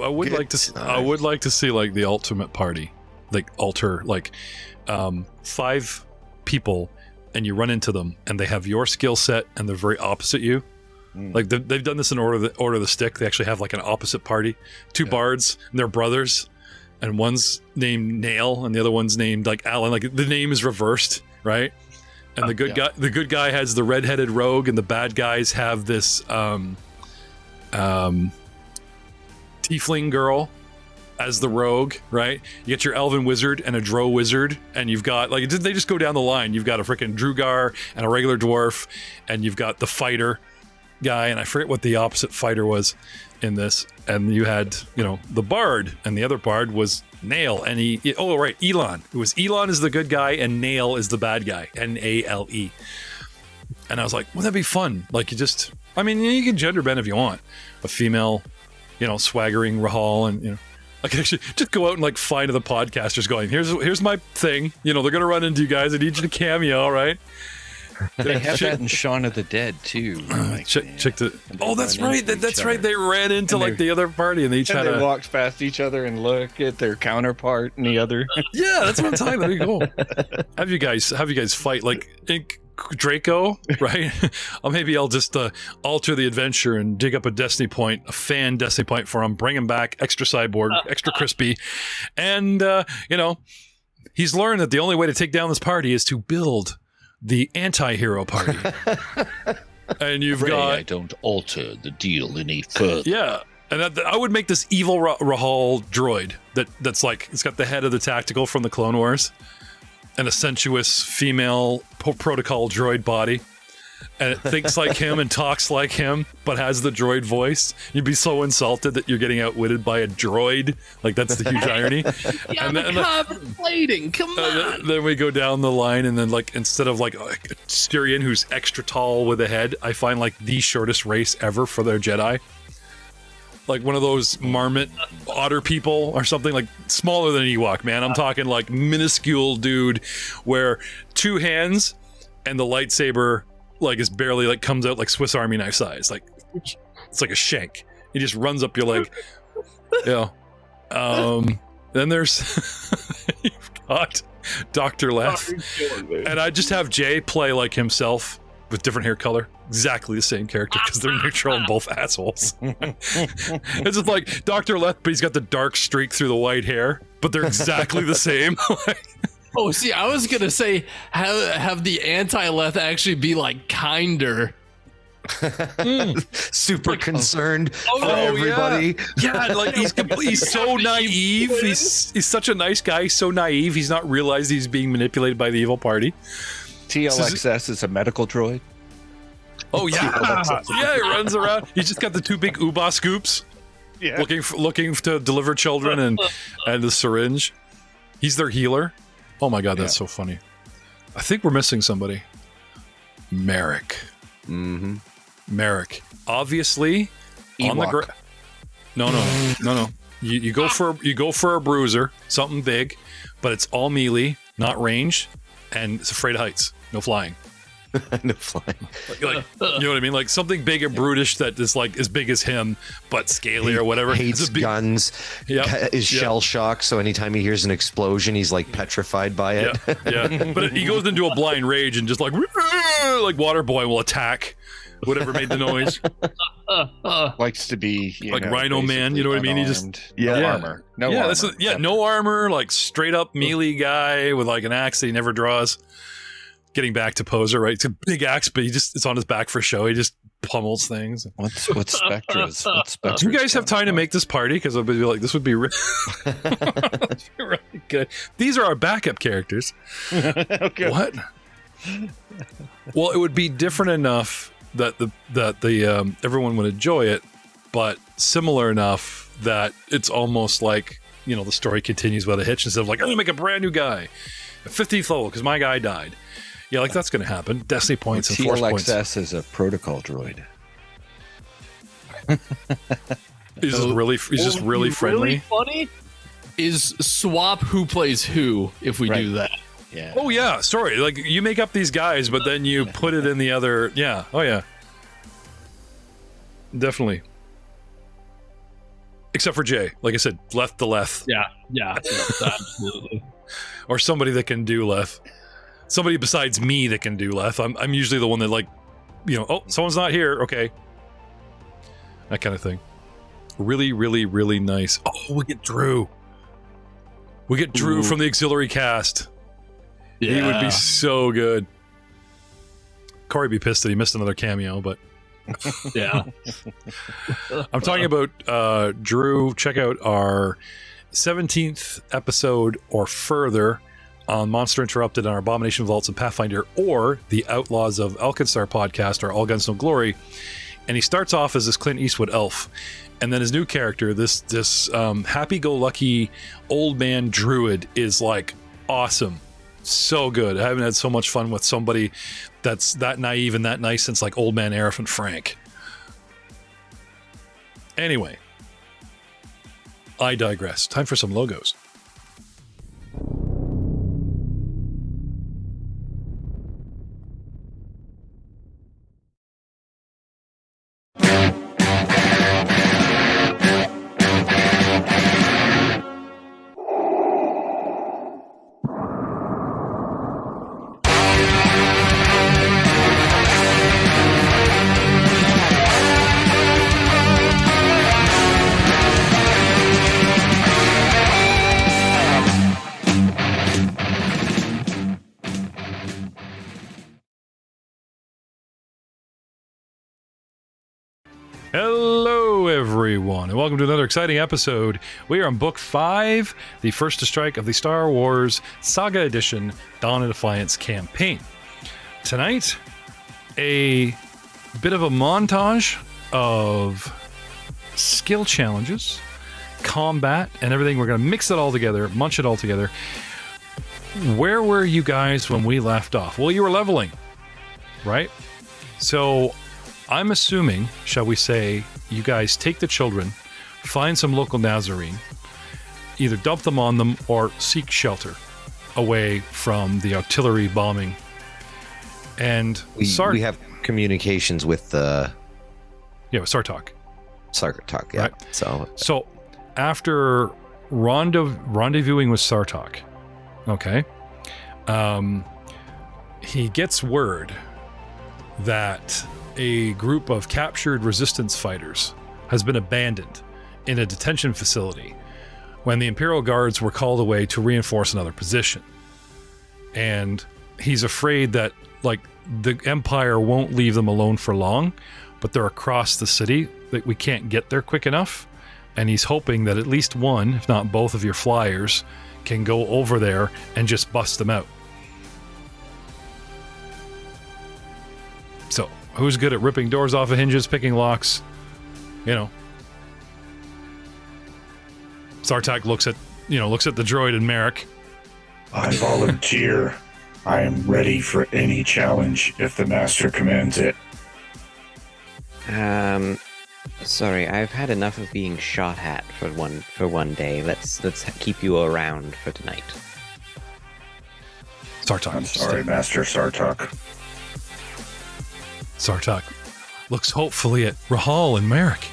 I would like to see like the ultimate party, like alter like 5 people, and you run into them, and they have your skill set, and they're very opposite you. Like they've done this in Order of the Stick. They actually have like an opposite party, 2 bards, and they're brothers, and one's named Nail, and the other one's named like Alan. Like the name is reversed, right? And the good guy has the redheaded rogue, and the bad guys have this tiefling girl as the rogue, right? You get your elven wizard and a drow wizard, and you've got like they just go down the line. You've got a freaking Drugar and a regular dwarf, and you've got the fighter guy, and I forget what the opposite fighter was in this. And you had, you know, the bard, and the other bard was Nail, and Elon. It was Elon is the good guy, and Nail is the bad guy, Nale. And I was like, wouldn't that be fun? Like you can gender bend if you want, a female, you know, swaggering Rahal, and you know, I could actually just go out and like find the podcasters going, here's my thing, you know, they're gonna run into you guys. I need you to cameo, right? They have that in Shaun of the Dead too. Like, that's right. That's right. They ran into like the other party, and they each walked past each other and looked at their counterpart in the other. Yeah, that's what I'm talking about. There you go. Have you guys fight like Draco, right? Or maybe I'll just alter the adventure and dig up a Destiny point, a fan Destiny point for him, bring him back, extra cyborg, extra crispy, and you know, he's learned that the only way to take down this party is to build the anti-hero party. And you've got... I don't alter the deal any further. Yeah, and I would make this evil Rahal droid that's like, it's got the head of the tactical from the Clone Wars, and a sensuous female protocol droid body, and it thinks like him and talks like him, but has the droid voice. You'd be so insulted that you're getting outwitted by a droid. Like, that's the huge irony. And then plating, come on. Then we go down the line, and then like instead of like a Styrian who's extra tall with a head, I find like the shortest race ever for their Jedi. Like one of those marmot otter people or something, like smaller than an Ewok, man. I'm talking like minuscule dude, where 2 hands and the lightsaber like is barely like comes out like Swiss Army knife size. Like it's like a shank. He just runs up your leg. Yeah. Then there's you've got Dr. Leth. And I just have Jay play like himself with different hair color. Exactly the same character because they're neutral and both assholes. It's just like Dr. Leth, but he's got the dark streak through the white hair, but they're exactly the same. Oh, see, I was gonna say have the anti-Leth actually be like kinder. Super concerned for everybody. Yeah, like he's so naive. He's such a nice guy, so naive. He's not realized he's being manipulated by the evil party. TLXS is a medical droid. Oh yeah, yeah. He runs around. He's just got the 2 big Uba scoops, looking to deliver children and the syringe. He's their healer. Oh my god, that's so funny. I think we're missing somebody. Merrick. Mm-hmm. Merrick. Obviously, Ewok. on the ground. No. You go for a bruiser, something big, but it's all melee, not range, and it's afraid of heights. No flying. No flying. Like, you know what I mean? Like something big and brutish that is like as big as him, but scaly or whatever. Hates guns. Is shell shocked, so anytime he hears an explosion, he's like petrified by it. Yeah. But he goes into a blind rage and just like Waterboy will attack whatever made the noise. Likes to be like Rhino Man. You know what I mean? He just no armor. No armor. No armor. Like straight up melee guy with like an axe that he never draws. Getting back to Poser, right? It's a big axe, but it's on his back for show. He just pummels things. What's Spectra's? Do you guys have time to make this party? Because I'll be like, this would be really good. These are our backup characters. Okay. What? Well, it would be different enough that the everyone would enjoy it, but similar enough that it's almost like, you know, the story continues without a hitch instead of like, I'm gonna make a brand new guy, a 50th level because my guy died. Yeah, like that's going to happen. Destiny points and force points. TLXS is a protocol droid. He's just really friendly. Really funny is swap who plays who if we do that. Yeah. Oh yeah, sorry. Like you make up these guys, but then you put it in the other. Yeah. Oh yeah. Definitely. Except for Jay. Like I said, left to left. Yeah, absolutely. Or somebody that can do left. Somebody besides me that can do left. I'm usually the one that like, oh, someone's not here. Okay. That kind of thing. Really, really, really nice. Oh, we get Drew. We get Drew from the auxiliary cast. Yeah. He would be so good. Corey would be pissed that he missed another cameo, but Yeah. I'm talking about Drew. Check out our 17th episode or further on Monster Interrupted on our Abomination Vaults and Pathfinder, or the Outlaws of Alkenstar podcast, our All Guns No Glory. And he starts off as this Clint Eastwood elf, and then his new character, this happy-go-lucky old man druid, is like awesome, so good. I haven't had so much fun with somebody that's that naive and that nice since like old man Arif and Frank. Anyway, I digress. Time for some logos. Hello, everyone, and welcome to another exciting episode. We are on Book 5, the First to Strike of the Star Wars Saga Edition Dawn of Defiance campaign. Tonight, a bit of a montage of skill challenges, combat, and everything. We're going to mix it all together, munch it all together. Where were you guys when we left off? Well, you were leveling, right? So I'm assuming, shall we say, you guys take the children, find some local nazereen, either dump them on them or seek shelter away from the artillery bombing. And we have communications with the Sartok. Sartok, yeah. Right. So after rendezvousing with Sartok, okay, he gets word that a group of captured resistance fighters has been abandoned in a detention facility when the Imperial Guards were called away to reinforce another position. And he's afraid that, like, the Empire won't leave them alone for long, but they're across the city, that we can't get there quick enough. And he's hoping that at least one, if not both of your flyers, can go over there and just bust them out. So, who's good at ripping doors off of hinges, picking locks? Sartak looks at the droid and Merrick. I volunteer. I am ready for any challenge if the master commands it. Sorry, I've had enough of being shot at for one day. Let's keep you around for tonight. Sartak. I'm sorry, Master Sartok. Sartak looks hopefully at Rahal and Merrick.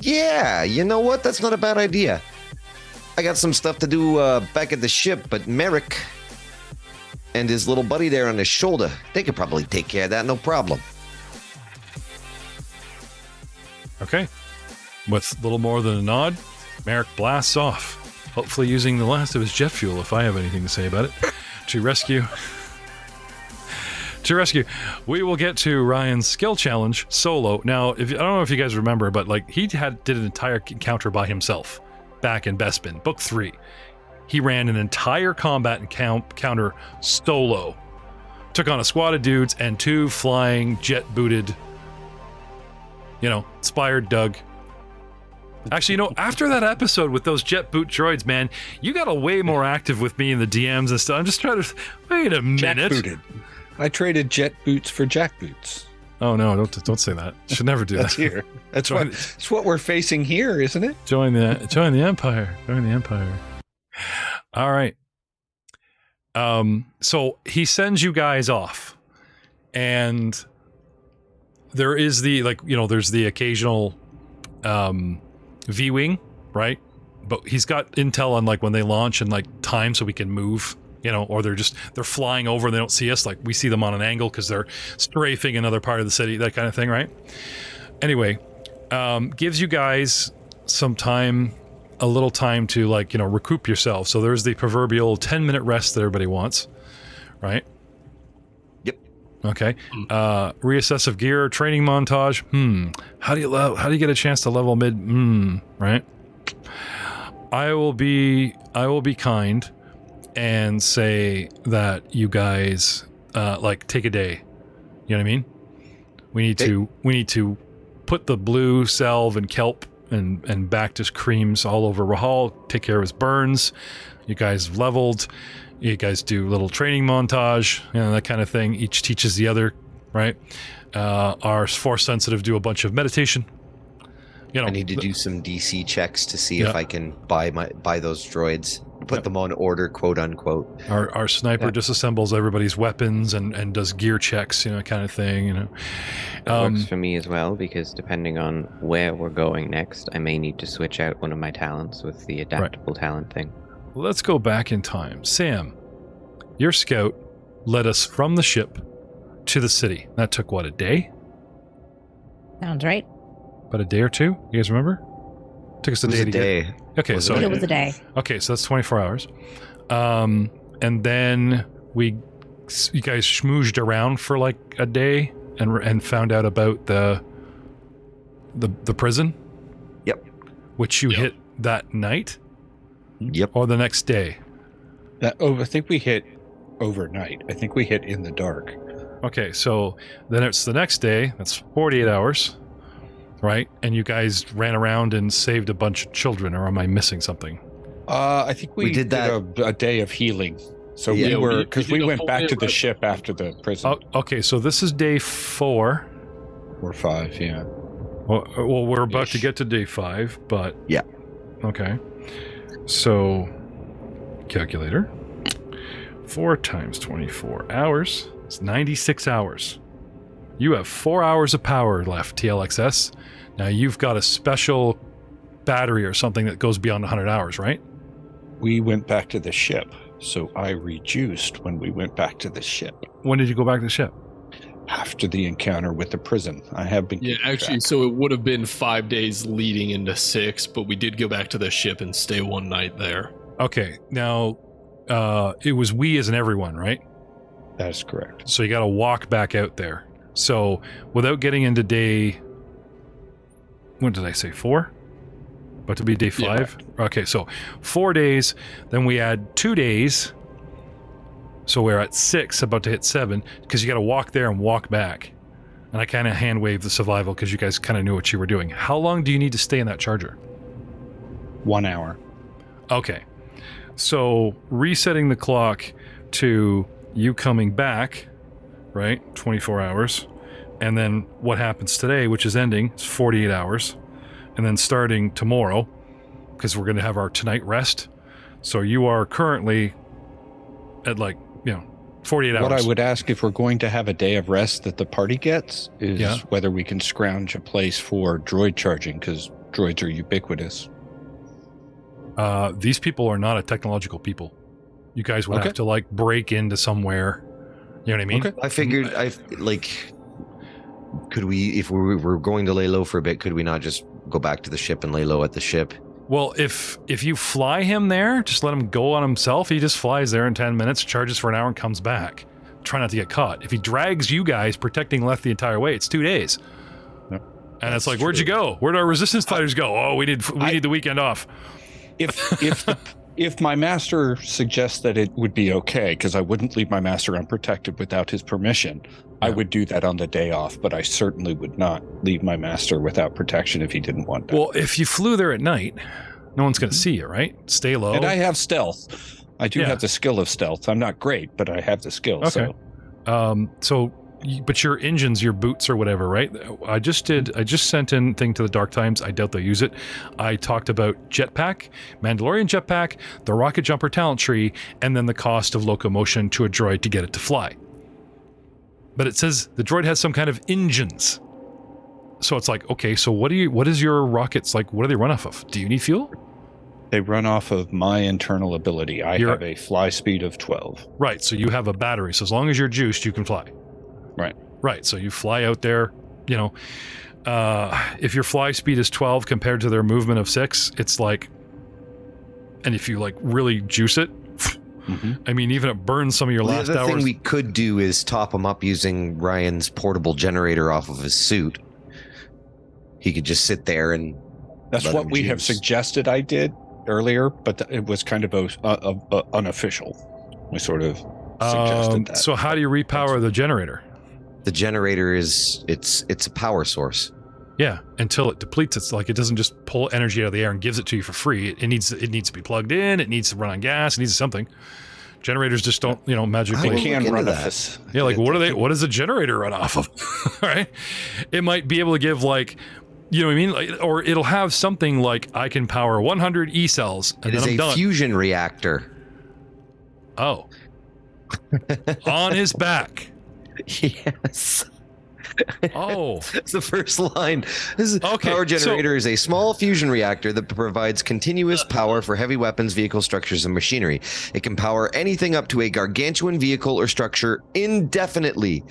Yeah, you know what? That's not a bad idea. I got some stuff to do back at the ship, but Merrick and his little buddy there on his shoulder, they could probably take care of that, no problem. Okay. With little more than a nod, Merrick blasts off, hopefully using the last of his jet fuel, if I have anything to say about it, to rescue. We will get to Ryan's skill challenge solo. Now, I don't know if you guys remember, but like he did an entire encounter by himself back in Bespin, Book 3. He ran an entire combat encounter solo. Took on a squad of dudes and 2 flying, jet-booted, inspired Doug. Actually, after that episode with those jet boot droids, man, you got way more active with me in the DMs and stuff. I'm just trying to... Wait a minute. Jack-booted. I traded jet boots for jack boots. Oh, no, don't say that. Should never do That's that. here. That's what we're facing here, isn't it? Join the Empire. Join the Empire. All right. So he sends you guys off And there is there's the occasional V-wing, right? But he's got intel on like when they launch and like time so we can move, or they're flying over and they don't see us. Like we see them on an angle because they're strafing another part of the city, that kind of thing, right? Anyway, gives you guys some time, a little time to recoup yourself. So there's the proverbial 10-minute rest that everybody wants, right? Yep. Okay. Reassess of gear, training montage. How do you get a chance to level mid? Right. I will be kind and say that you guys take a day. You know what I mean? We need to put the blue salve and kelp and Bactus creams all over Rahal, take care of his burns. You guys leveled. You guys do little training montage, that kind of thing. Each teaches the other, right? Our force sensitive do a bunch of meditation. I need to do some DC checks to see if I can buy those droids, put them on order, quote unquote. Our sniper disassembles everybody's weapons and does gear checks, kind of thing. It works for me as well, because depending on where we're going next, I may need to switch out one of my talents with the adaptable talent thing. Let's go back in time. Sam, your scout led us from the ship to the city. That took a day? Sounds right. About a day or two? You guys remember? Took us a day to get. Okay, so It was a day. Okay, so that's 24 hours. And then you guys schmoozed around for like a day and found out about the prison. Yep. Which you hit that night. Yep. Or the next day. I think we hit overnight. I think we hit in the dark. Okay, so then it's the next day. That's 48 hours. Right? And you guys ran around and saved a bunch of children, or am I missing something? I think we did that a day of healing. So we went back to the ship after the prison. Oh, okay, so this is day 4. Or 5, yeah. Well, we're about to get to day 5, but... Yeah. Okay. So, calculator. 4 times 24 hours. It's 96 hours. You have 4 hours of power left, TLXS. Now you've got a special battery or something that goes beyond 100 hours, right? We went back to the ship, so I reduced when we went back to the ship. When did you go back to the ship? After the encounter with the prison. I have been... Yeah, actually, so it would have been 5 days leading into 6, but we did go back to the ship and stay one night there. Okay, now it was we as in everyone, right? That is correct. So you got to walk back out there. So, without getting into day... What did I say, 4? About to be day 5? Yeah. Okay, so 4 days, then we add 2 days. So we're at 6, about to hit 7, because you got to walk there and walk back. And I kind of hand-waved the survival because you guys kind of knew what you were doing. How long do you need to stay in that charger? 1 hour. Okay. So, resetting the clock to you coming back... right? 24 hours. And then what happens today, which is ending, is 48 hours. And then starting tomorrow, because we're going to have our tonight rest. So you are currently at 48 hours. What I would ask, if we're going to have a day of rest that the party gets, is whether we can scrounge a place for droid charging, because droids are ubiquitous. These people are not a technological people. You guys would have to break into somewhere. You know what I mean? Okay. I figured, could we, if we were going to lay low for a bit, could we not just go back to the ship and lay low at the ship? Well, if you fly him there, just let him go on himself. He just flies there in 10 minutes, charges for an hour, and comes back. Try not to get caught. If he drags you guys protecting left the entire way, it's 2 days. Yep. And it's like, where'd you go? Where'd our resistance fighters go? Oh, we need the weekend off. If my master suggests that it would be okay, because I wouldn't leave my master unprotected without his permission, I would do that on the day off, but I certainly would not leave my master without protection if he didn't want that. Well, if you flew there at night, no one's going to see you, right? Stay low. And I have stealth. I do have the skill of stealth. I'm not great, but I have the skill. Okay. But your engines, your boots or whatever, right? I just sent in thing to the Dark Times. I doubt they'll use it. I talked about jetpack, Mandalorian jetpack, the rocket jumper talent tree, and then the cost of locomotion to a droid to get it to fly. But it says the droid has some kind of engines. So it's like, okay, so what is your rockets like? What do they run off of? Do you need fuel? They run off of my internal ability. I have a fly speed of 12. Right, so you have a battery. So as long as you're juiced, you can fly. Right, so you fly out there, you know. If your fly speed is 12 compared to their movement of 6, it's like, and if you like really juice it, I mean, even it burns some of your last hours. The other thing we could do is top him up using Ryan's portable generator off of his suit. He could just sit there and... That's what we have suggested I did earlier, but it was kind of unofficial. We sort of suggested that. So how do you repower the generator? The generator it's a power source. Yeah, until it depletes. It's like it doesn't just pull energy out of the air and gives it to you for free. It needs to be plugged in. It needs to run on gas. It needs something. Generators just don't, magically. They can run off. Yeah, like what does a generator run off of? Right? It might be able to give like, you know what I mean? Like, or it'll have something like I can power 100 E cells and then I'm done. It is a fusion reactor. Oh. On his back. Yes. Oh. It's the first line. Power generator is a small fusion reactor that provides continuous power for heavy weapons, vehicle structures, and machinery. It can power anything up to a gargantuan vehicle or structure indefinitely.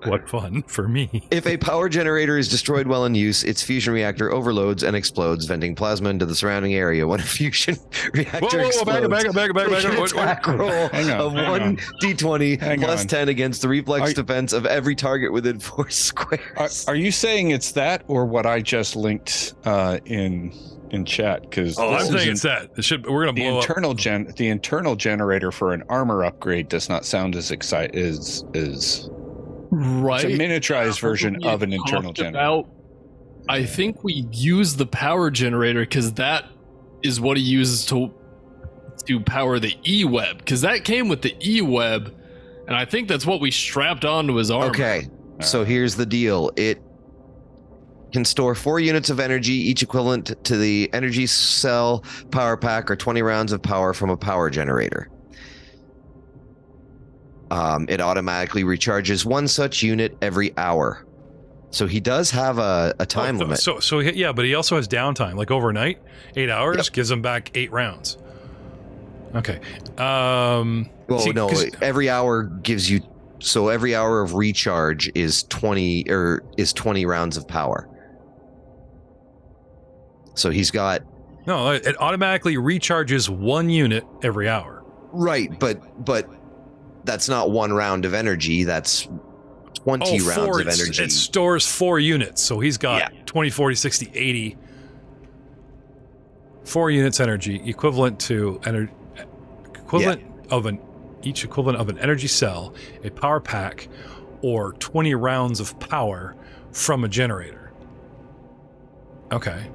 What fun for me. If a power generator is destroyed while in use, its fusion reactor overloads and explodes, venting plasma into the surrounding area. When a fusion reactor explodes, back up. attack roll of 1d20 plus 10 against the reflex defense of every target within 4 squares. Are you saying it's that or what I just linked in chat? Because I'm saying it's that. We're gonna blow up. The internal generator for an armor upgrade does not sound as right. It's a miniaturized version of an internal generator. I think we use the power generator because that is what he uses to power the E-web, because that came with the E-web, and I think that's what we strapped onto his armor. Okay, so here's the deal. It can store 4 units of energy, each equivalent to the energy cell power pack or 20 rounds of power from a power generator. It automatically recharges 1 such unit every hour. So he does have a time limit. So yeah, but he also has downtime, like overnight, 8 hours gives him back 8 rounds. Okay. Every hour gives you. So every hour of recharge is 20 rounds of power. So he's got. No, it automatically recharges 1 unit every hour. Right, but that's not 1 round of energy. That's 20 rounds of energy. It stores 4 units. So he's got 20, 40, 60, 80. 4 units energy, equivalent of an energy cell, a power pack, or 20 rounds of power from a generator. Okay.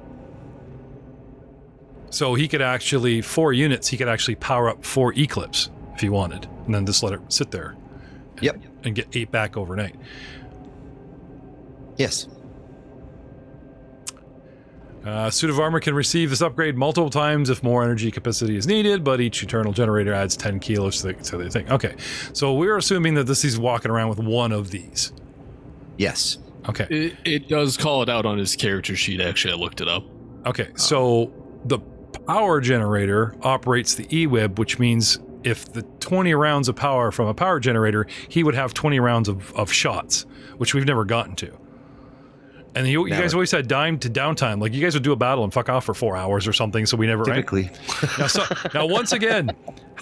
So he could actually, 4 units, he could actually power up 4 Eclipse if he wanted, and then just let it sit there. And get 8 back overnight. Yes. Suit of armor can receive this upgrade multiple times if more energy capacity is needed, but each internal generator adds 10 kilos to the thing. Okay, so we're assuming that he's walking around with 1 of these. Yes. Okay. It does call it out on his character sheet, actually. I looked it up. Okay, so the power generator operates the E-web, which means if the 20 rounds of power from a power generator, he would have 20 rounds of shots, which we've never gotten to. And you guys always had downtime. Like, you guys would do a battle and fuck off for 4 hours or something, so we never... Typically. Right? Now, once again,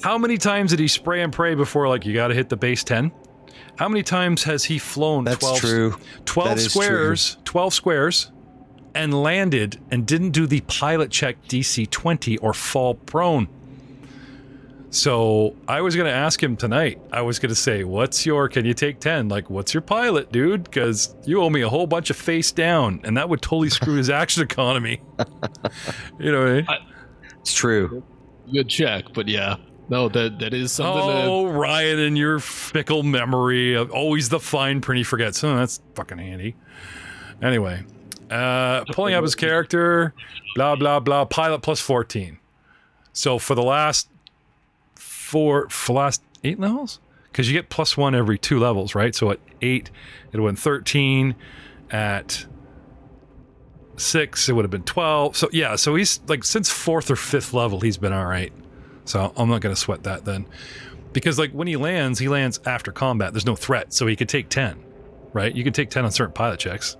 how many times did he spray and pray before, like, you gotta hit the base 10? How many times has he flown 12 squares and landed and didn't do the pilot check DC 20 or fall prone? So I was going to ask him tonight. I was going to say, can you take 10? Like, what's your pilot, dude? Because you owe me a whole bunch of face down, and that would totally screw his action economy. You know what I mean? It's true. Good check, but yeah. No, that is something. Oh, Ryan and your fickle memory of always the fine print he forgets. Oh, that's fucking handy. Anyway, pulling up his character, blah, blah, blah, pilot plus 14. So for the last 8 levels? Because you get +1 every 2 levels, right? So at 8, it went 13. At 6, it would have been 12. So yeah, so he's like, since 4th or 5th level, he's been all right. So I'm not going to sweat that then. Because like when he lands after combat. There's no threat, so he could take 10, right? You can take 10 on certain pilot checks.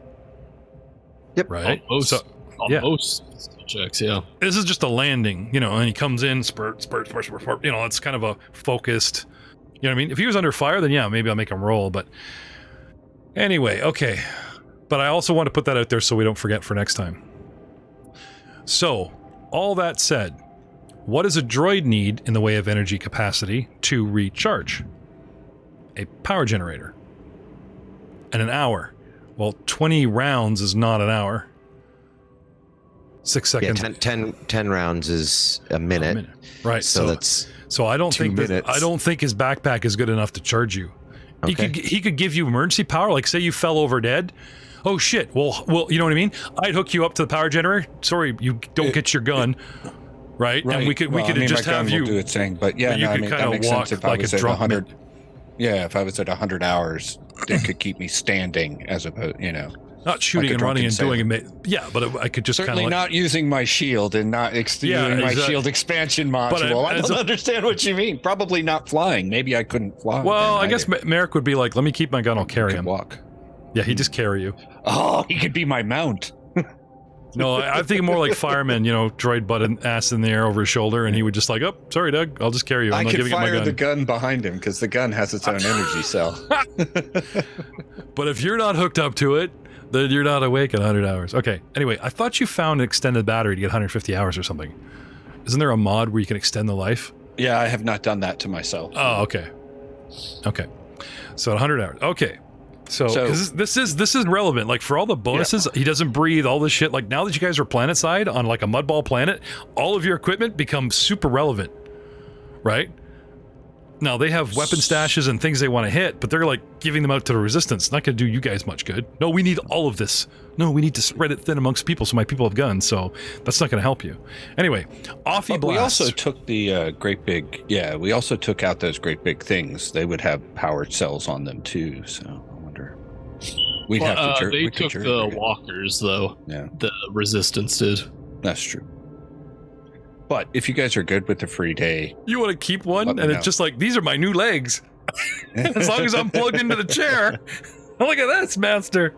Yep. Right? On most checks, yeah. This is just a landing, and he comes in, spurt. It's kind of a focused, you know what I mean? If he was under fire, then yeah, maybe I'll make him roll, but anyway, okay. But I also want to put that out there so we don't forget for next time. So, all that said, what does a droid need in the way of energy capacity to recharge? A power generator. And an hour. Well, 20 rounds is not an hour. 6 seconds. Yeah, 10 rounds is a minute. Right. So that's I don't think minutes. I don't think his backpack is good enough to charge you. Okay. He could give you emergency power, like say you fell over dead. Oh shit. Well, you know what I mean? I'd hook you up to the power generator. Sorry, you don't get your gun. Right? And we could just have you do its thing, but yeah, you could kind of walk like a drunk 100. Yeah, if I was at 100 hours, it could keep me standing as opposed, not shooting and running and doing it. Yeah, but I could just certainly kind of not using my shield and not using my shield expansion module. I don't understand what you mean. Probably not flying. Maybe I couldn't fly. Well, I guess Merrick would be like, "Let me keep my gun. I'll carry him." Walk. Yeah, he'd just carry you. Oh, he could be my mount. No, I'm thinking more like fireman, droid butt and ass in the air over his shoulder, and he would just like, "Oh, sorry, Doug, I'll just carry you." I could fire the gun behind him because the gun has its own energy cell. But if you're not hooked up to it, then you're not awake at 100 hours. Okay. Anyway, I thought you found an extended battery to get 150 hours or something. Isn't there a mod where you can extend the life? Yeah, I have not done that to myself. Oh, okay. Okay. So 100 hours. Okay. So this is relevant. Like for all the bonuses, he doesn't breathe, all this shit. Like now that you guys are planet side on like a mudball planet, all of your equipment becomes super relevant, right? Now they have weapon stashes and things they want to hit, but they're like giving them out to the resistance. Not going to do you guys much good. No, we need all of this. No, we need to spread it thin amongst people so my people have guns. So that's not going to help you. Anyway, off he blasts. We also took the great big. Yeah, we also took out those great big things. They would have power cells on them too. So I wonder. We'd have to. They took the walkers though. Yeah. The resistance did. That's true. But if you guys are good with the free day, you want to keep one, and it's just like, these are my new legs. As long as I'm plugged into the chair. Look at this, master.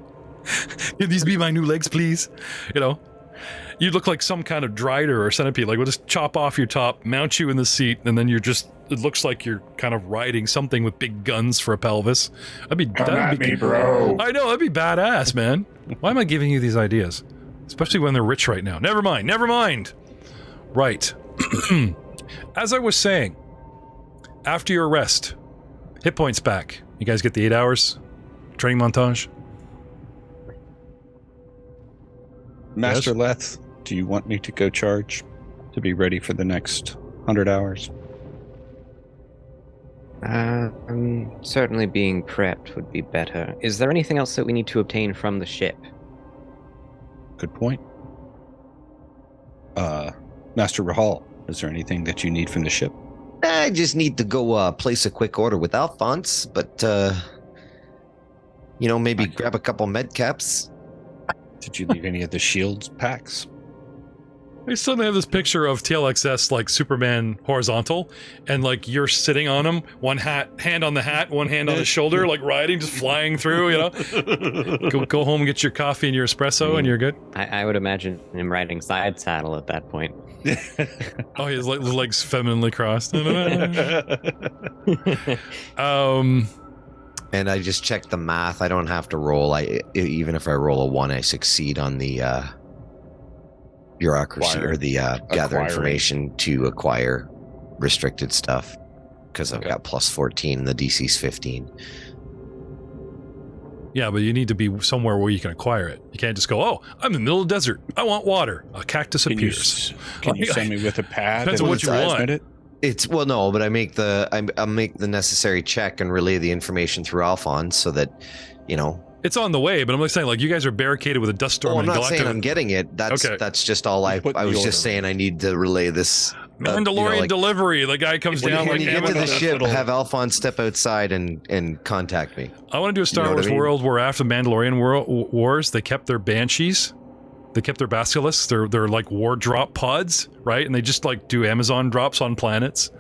Can these be my new legs, please? You look like some kind of drider or centipede. Like, we'll just chop off your top, mount you in the seat, and then it looks like you're kind of riding something with big guns for a pelvis. That'd be bro. I know, that'd be badass, man. Why am I giving you these ideas? Especially when they're rich right now. Never mind. Right. As I was saying, after your rest, hit points back. You guys get the 8 hours training montage? Master Leth, do you want me to go charge to be ready for the next 100 hours? Certainly being prepped would be better. Is there anything else that we need to obtain from the ship? Good point. Master Rahal, is there anything that you need from the ship? I just need to go place a quick order with Alphonse, but maybe grab a couple med caps. Did you leave any of the shields packs? I suddenly have this picture of TLXS like Superman horizontal, and like you're sitting on him, one hand on the hat, one hand on his shoulder, like riding, just flying through, Go home and get your coffee and your espresso, and you're good. I would imagine him riding side saddle at that point. Oh, his legs femininely crossed. And I just checked the math. I don't have to roll. Even if I roll a 1, I succeed on the bureaucracy or the gather information to acquire restricted stuff, because I've got plus 14. The DC's 15. Yeah, but you need to be somewhere where you can acquire it. You can't just go, oh, I'm in the middle of the desert. I want water. A cactus appears. Can you send me with a pad? Depends on what you want. No, but I make the necessary check and relay the information through Alphonse so that, It's on the way, but I'm like saying, like, you guys are barricaded with a dust storm. I'm not saying I'm getting it. That's just all I was just saying I need to relay this Mandalorian delivery. The guy comes down. When you get to the ship, have Alphonse step outside and contact me. I want to do a Star Wars world where after the Mandalorian wars, they kept their banshees. They kept their basilisks. They're like war drop pods, right? And they just like do Amazon drops on planets.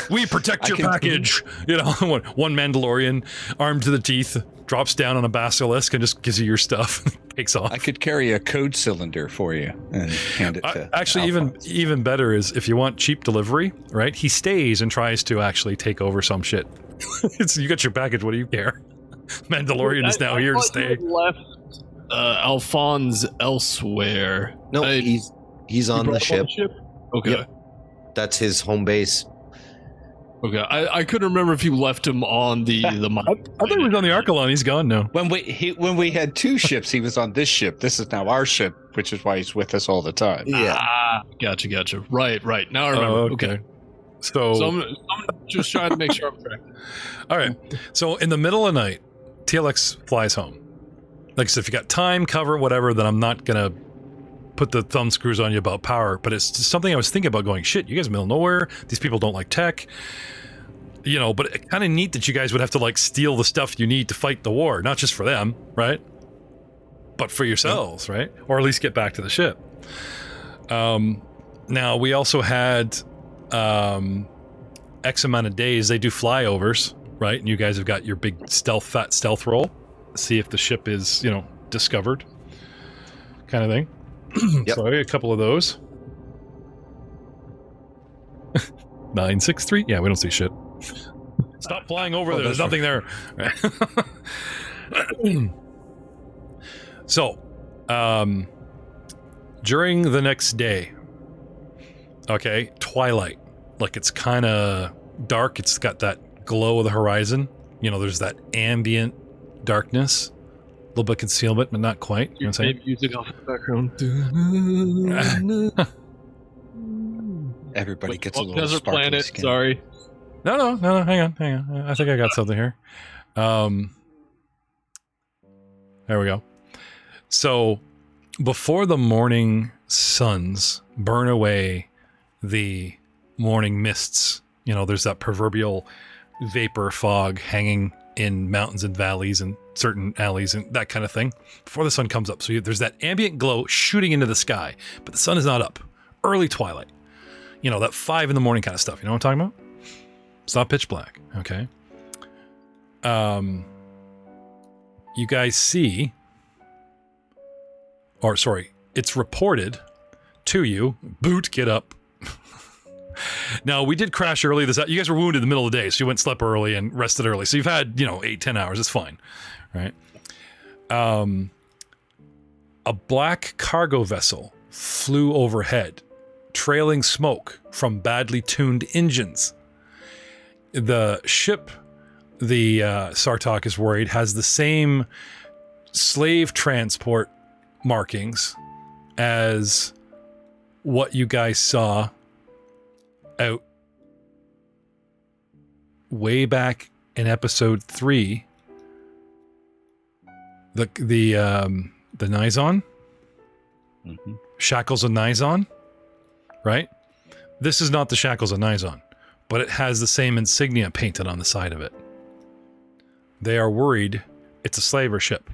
We protect your package. You know, one Mandalorian armed to the teeth drops down on a basilisk and just gives you your stuff. Takes off. I could carry a code cylinder for you and hand it to actually, even better is if you want cheap delivery, right? He stays and tries to actually take over some shit. You got your package. What do you care? Mandalorian is now here to stay. Left Alphonse elsewhere. No, he's on the ship. Okay. Yep. That's his home base. Okay, I couldn't remember if you left him on the I thought he was on the Archelon. He's gone now. When we had two ships, he was on this ship. This is now our ship, which is why he's with us all the time. Yeah. Gotcha. Right. Now I remember. Okay. So I'm just trying to make sure I'm correct. All right. So in the middle of the night, TLX flies home. Like I said, if you got time, cover, whatever, then I'm not gonna put the thumb screws on you about power, but it's just something I was thinking about going, shit, you guys are in the middle of nowhere, these people don't like tech, you know, but it's kind of neat that you guys would have to like steal the stuff you need to fight the war, not just for them, right? But for yourselves, right? Or at least get back to the ship. Now, we also had X amount of days, they do flyovers, right? And you guys have got your big fat stealth roll, see if the ship is, you know, discovered, kind of thing. Yep. So a couple of those. 963. Yeah, we don't see shit. Stop flying over there. There's nothing there. So, during the next day, okay, twilight. Like it's kind of dark. It's got that glow of the horizon. You know, there's that ambient darkness. A little bit of concealment, but not quite. You know what I'm saying? Music off in the background. Everybody gets a little desert sparkly planet. skin. Sorry. No. Hang on. I think I got something here. There we go. So, before the morning suns burn away the morning mists, you know, there's that proverbial vapor fog hanging in mountains and valleys and certain alleys and that kind of thing before the sun comes up. So there's that ambient glow shooting into the sky, but the sun is not up. Early twilight. You know, that 5 a.m. kind of stuff. You know what I'm talking about? It's not pitch black. Okay. You guys see, or sorry, it's reported to you. Boot, get up. Now, we did crash early. You guys were wounded in the middle of the day, so you went slept early and rested early. So you've had, 8-10 hours. It's fine, right? A black cargo vessel flew overhead, trailing smoke from badly tuned engines. The ship, the Sartok is worried, has the same slave transport markings as what you guys saw out way back in episode 3, the Nizon, Shackles of Nizon, right? This is not the Shackles of Nizon, but it has the same insignia painted on the side of it. They are worried it's a slaver ship,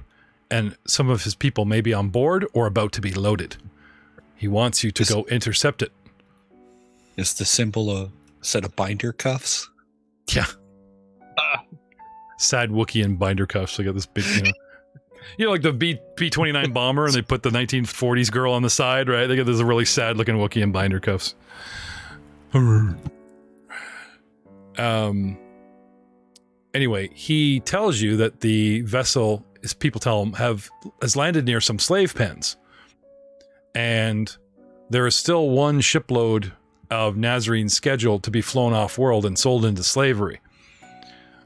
and some of his people may be on board or about to be loaded. He wants you to go intercept it. Is the symbol a set of binder cuffs? Yeah. Sad Wookiee and binder cuffs. They got this big, like the B-29 bomber, and they put the 1940s girl on the side, right? They got this really sad looking Wookiee and binder cuffs. Anyway, he tells you that the vessel, as people tell him, has landed near some slave pens, and there is still one shipload of Nazarene scheduled to be flown off world and sold into slavery.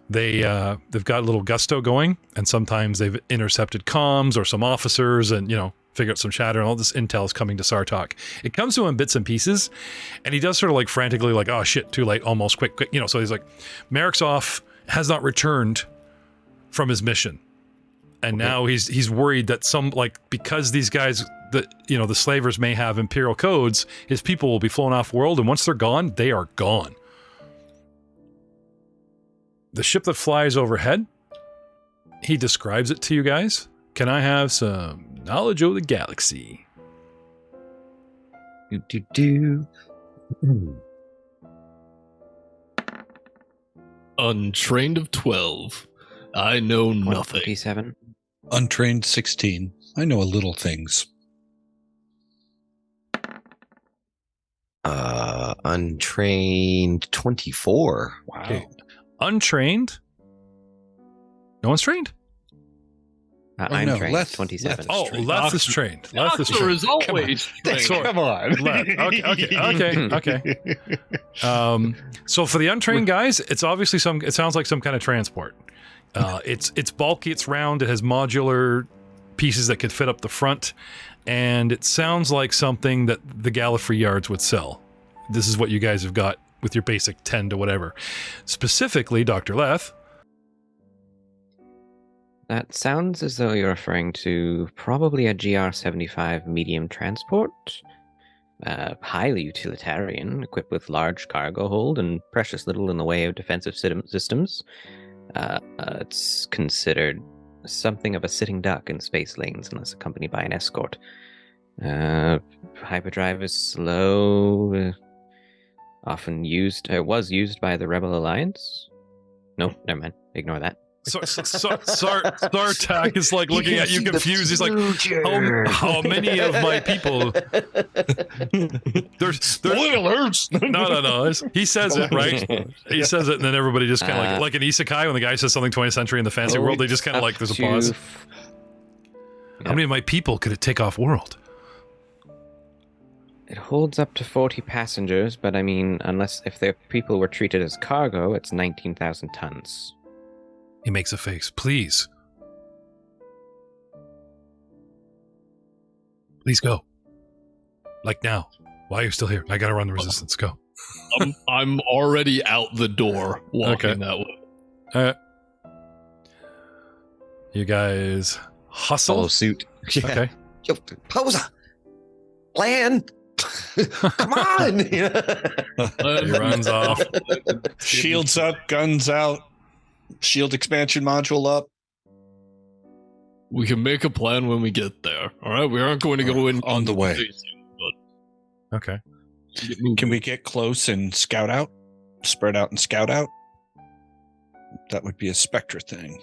They've got a little gusto going, and sometimes they've intercepted comms or some officers and, figure out some chatter, and all this intel is coming to Sartok. It comes to him in bits and pieces, and he does sort of like frantically like, oh shit, too late, almost, quick, so he's like, Merrick's off, has not returned from his mission. And now he's worried that because these guys the slavers may have Imperial codes, his people will be flown off world, and once they're gone, they are gone. The ship that flies overhead, he describes it to you guys. Can I have some knowledge of the galaxy? Untrained of 12. I know nothing. 27. Untrained 16. I know a little things. Untrained 24. Wow. Okay. Untrained? No one's trained? I'm no, trained. Leth- 27. Leth- Leth is trained. Leth is Doctor trained. is always trained. Sorry. Come on. Leth. Okay. So for the untrained guys, it's obviously it sounds like some kind of transport. It's bulky, it's round, it has modular pieces that could fit up the front, and it sounds like something that the Gallifrey Yards would sell. This is what you guys have got with your basic 10 to whatever. Specifically, Dr. Leth. That sounds as though you're referring to probably a GR-75 medium transport. Highly utilitarian, equipped with large cargo hold and precious little in the way of defensive systems. It's considered something of a sitting duck in space lanes unless accompanied by an escort. Hyperdrive is slow, often used. It was used by the Rebel Alliance. No, never mind. Ignore that. Sartak is like looking at you confused. He's like, how many of my people? There's Spoilers! No. He says it, right? He says it, and then everybody just kind of like an isekai when the guy says something 20th century in the fantasy world, they just kind of like, there's a pause. How many of my people could it take off world? It holds up to 40 passengers, but I mean, if their people were treated as cargo, it's 19,000 tons. He makes a face. Please. Please go. Like now. Why are you still here? I gotta run the resistance. Go. I'm already out the door walking that way. All right. You guys hustle. Follow suit. Yeah. Okay. Yo, Posa! Land! Come on! He runs off. Shields up, guns out, shield expansion module up. We can make a plan when we get there. All right, we aren't going to go in On the way. Okay. Can we get close and scout out? Spread out and scout out? That would be a Spectre thing.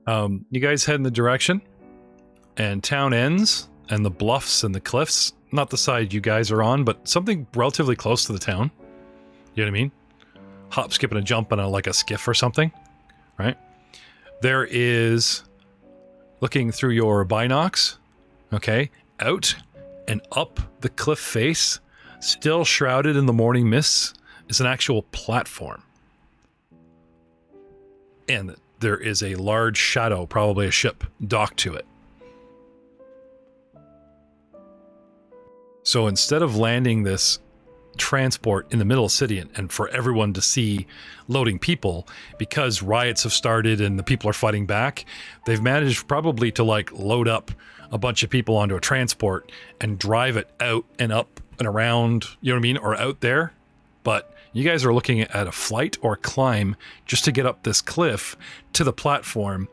You guys head in the direction, and town ends, and the bluffs and the cliffs, not the side you guys are on, but something relatively close to the town. You know what I mean? Hop, skip, and a jump on like a skiff or something, right? There is, looking through your binocs, okay, out and up the cliff face, still shrouded in the morning mists, is an actual platform. And there is a large shadow, probably a ship, docked to it. So instead of landing this transport in the middle of the city and for everyone to see loading people, because riots have started and the people are fighting back, they've managed probably to like load up a bunch of people onto a transport and drive it out and up and around, you know what I mean, or out there. But you guys are looking at a flight or a climb just to get up this cliff to the platform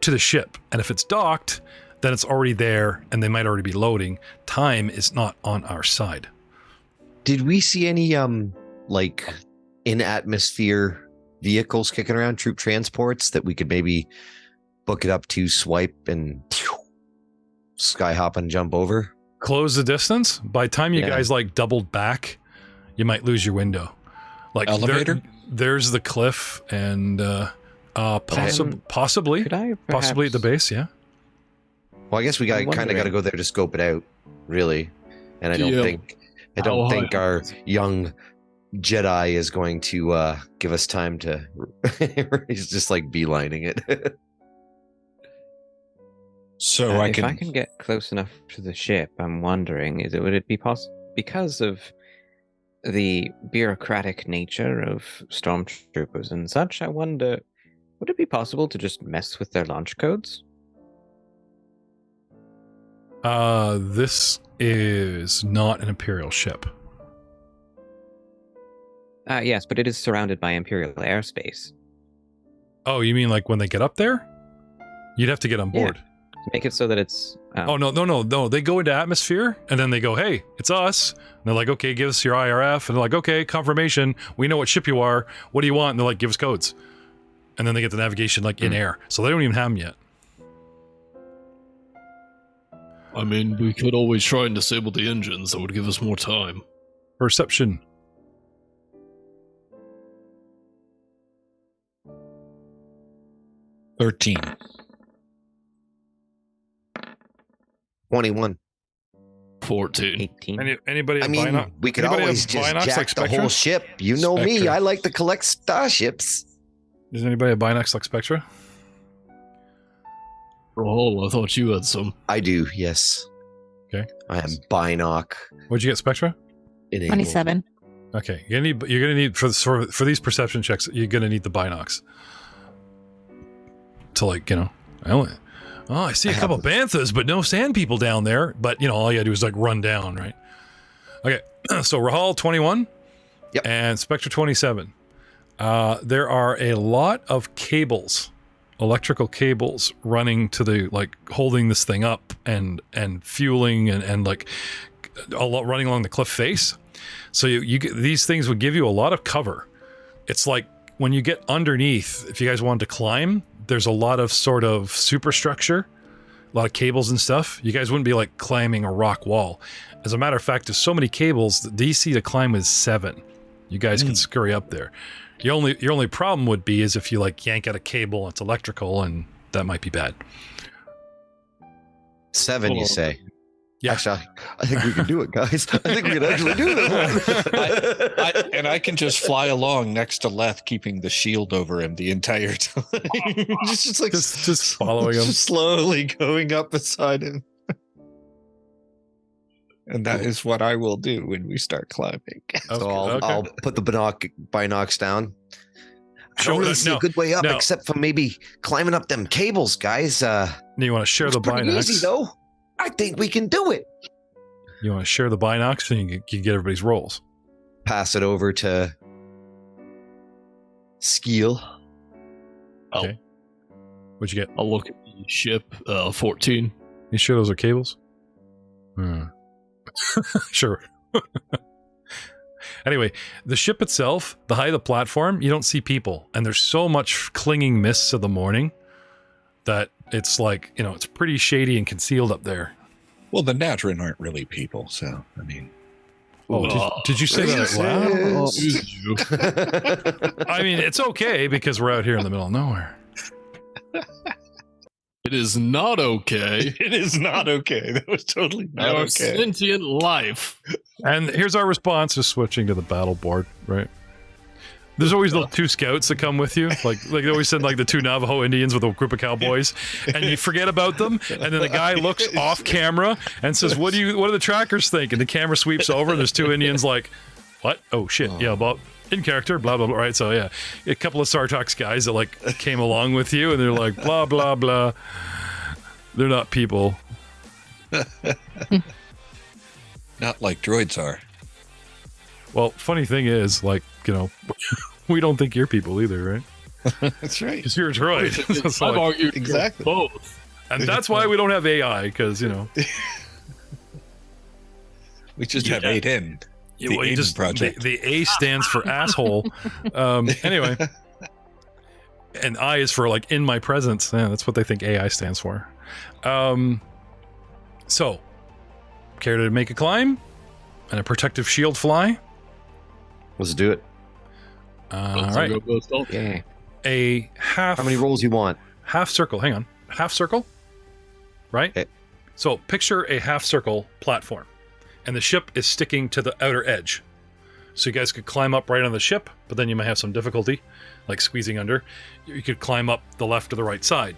to the ship. And if it's docked, then it's already there and they might already be loading. Time is not on our side. Did we see any like in atmosphere vehicles kicking around, troop transports that we could maybe book it up to, swipe and sky hop and jump over? Close the distance. By the time you guys like doubled back, you might lose your window. Like elevator? There's the cliff and possibly Could I possibly at the base, yeah. Well, I guess we kind of got to go there to scope it out, really. And I don't think our young Jedi is going to give us time to. He's just like beelining it. So if I can get close enough to the ship, I'm wondering, would it be possible, because of the bureaucratic nature of stormtroopers and such, I wonder, would it be possible to just mess with their launch codes? This is not an Imperial ship. Yes, but it is surrounded by Imperial airspace. Oh, you mean like when they get up there? You'd have to get on board. Make it so that it's... Oh, no. They go into atmosphere, and then they go, hey, it's us. And they're like, okay, give us your IRF. And they're like, okay, confirmation. We know what ship you are. What do you want? And they're like, give us codes. And then they get the navigation like in air. So they don't even have them yet. I mean, we could always try and disable the engines. That would give us more time. Perception. $13. 21. 14. 18. Anybody? I mean, we could always just jack the whole ship. You know me. Spectra. I like to collect starships. Is anybody a Binax like Spectra? Oh, I thought you had some. I do, yes. Okay. I am Binoc. What'd you get, Spectra? Enabled. 27. Okay, you're gonna need for these perception checks. You're gonna need the Binox to I see a couple banthas, but no sand people down there. But all you gotta do is like run down, right? Okay, so Rahal 21, yep, and Spectra 27. There are a lot of cables, electrical cables running to the holding this thing up and fueling and a lot running along the cliff face. So you get, these things would give you a lot of cover. It's like when you get underneath, if you guys wanted to climb, there's a lot of sort of superstructure, a lot of cables and stuff. You guys wouldn't be like climbing a rock wall. As a matter of fact, there's so many cables, the DC to climb is 7. You guys can scurry up there. Your only problem would be is if you yank out a cable and it's electrical, and that might be bad. 7, you say? Yeah. Actually, I think we can do it, guys. I think we can actually do this. And I can just fly along next to Leth, keeping the shield over him the entire time. just following him. Just slowly going up beside him. And that is what I will do when we start climbing. So I'll put the binocs down. I don't really see a good way up except for maybe climbing up them cables, guys. You want to share the binocs? Easy though. I think we can do it. You want to share the binocs, and you can get everybody's rolls. Pass it over to Skeel. Okay. What'd you get? I'll look at the ship. 14. You sure those are cables? Sure. Anyway, the ship itself, the height of the platform, you don't see people. And there's so much clinging mists of the morning that it's it's pretty shady and concealed up there. Well, the Nazereen aren't really people, so, I mean... Oh, did you say that out loud? I mean, it's okay because we're out here in the middle of nowhere. It is not okay. It is not okay. That was totally not Our okay. sentient life. And here's our response, just switching to the battle board, right? There's always the 2 scouts that come with you. Like they always send the 2 Navajo Indians with a group of cowboys, and you forget about them, and then the guy looks off camera and says, what do the trackers think? And the camera sweeps over, and there's 2 Indians like, what? Oh shit, yeah, well, in character, blah, blah, blah, right? So yeah, a couple of Sartox guys that came along with you, and they're like, blah, blah, blah. They're not people. Not like droids are. Well, funny thing is, we don't think you're people either, right? That's right. Because you're a droid. So I've argued exactly both. And that's why we don't have AI, because, we just have Aiden. Project. The A stands for asshole. Anyway. And I is for, in my presence. Yeah, that's what they think AI stands for. So, care to make a climb? And a protective shield fly? Let's do it. All right. Yeah. A half... How many rolls you want? Half circle. Hang on. Half circle? Right? Okay. So, picture a half circle platform. And the ship is sticking to the outer edge. So you guys could climb up right on the ship, but then you might have some difficulty, like squeezing under. You could climb up the left or the right side.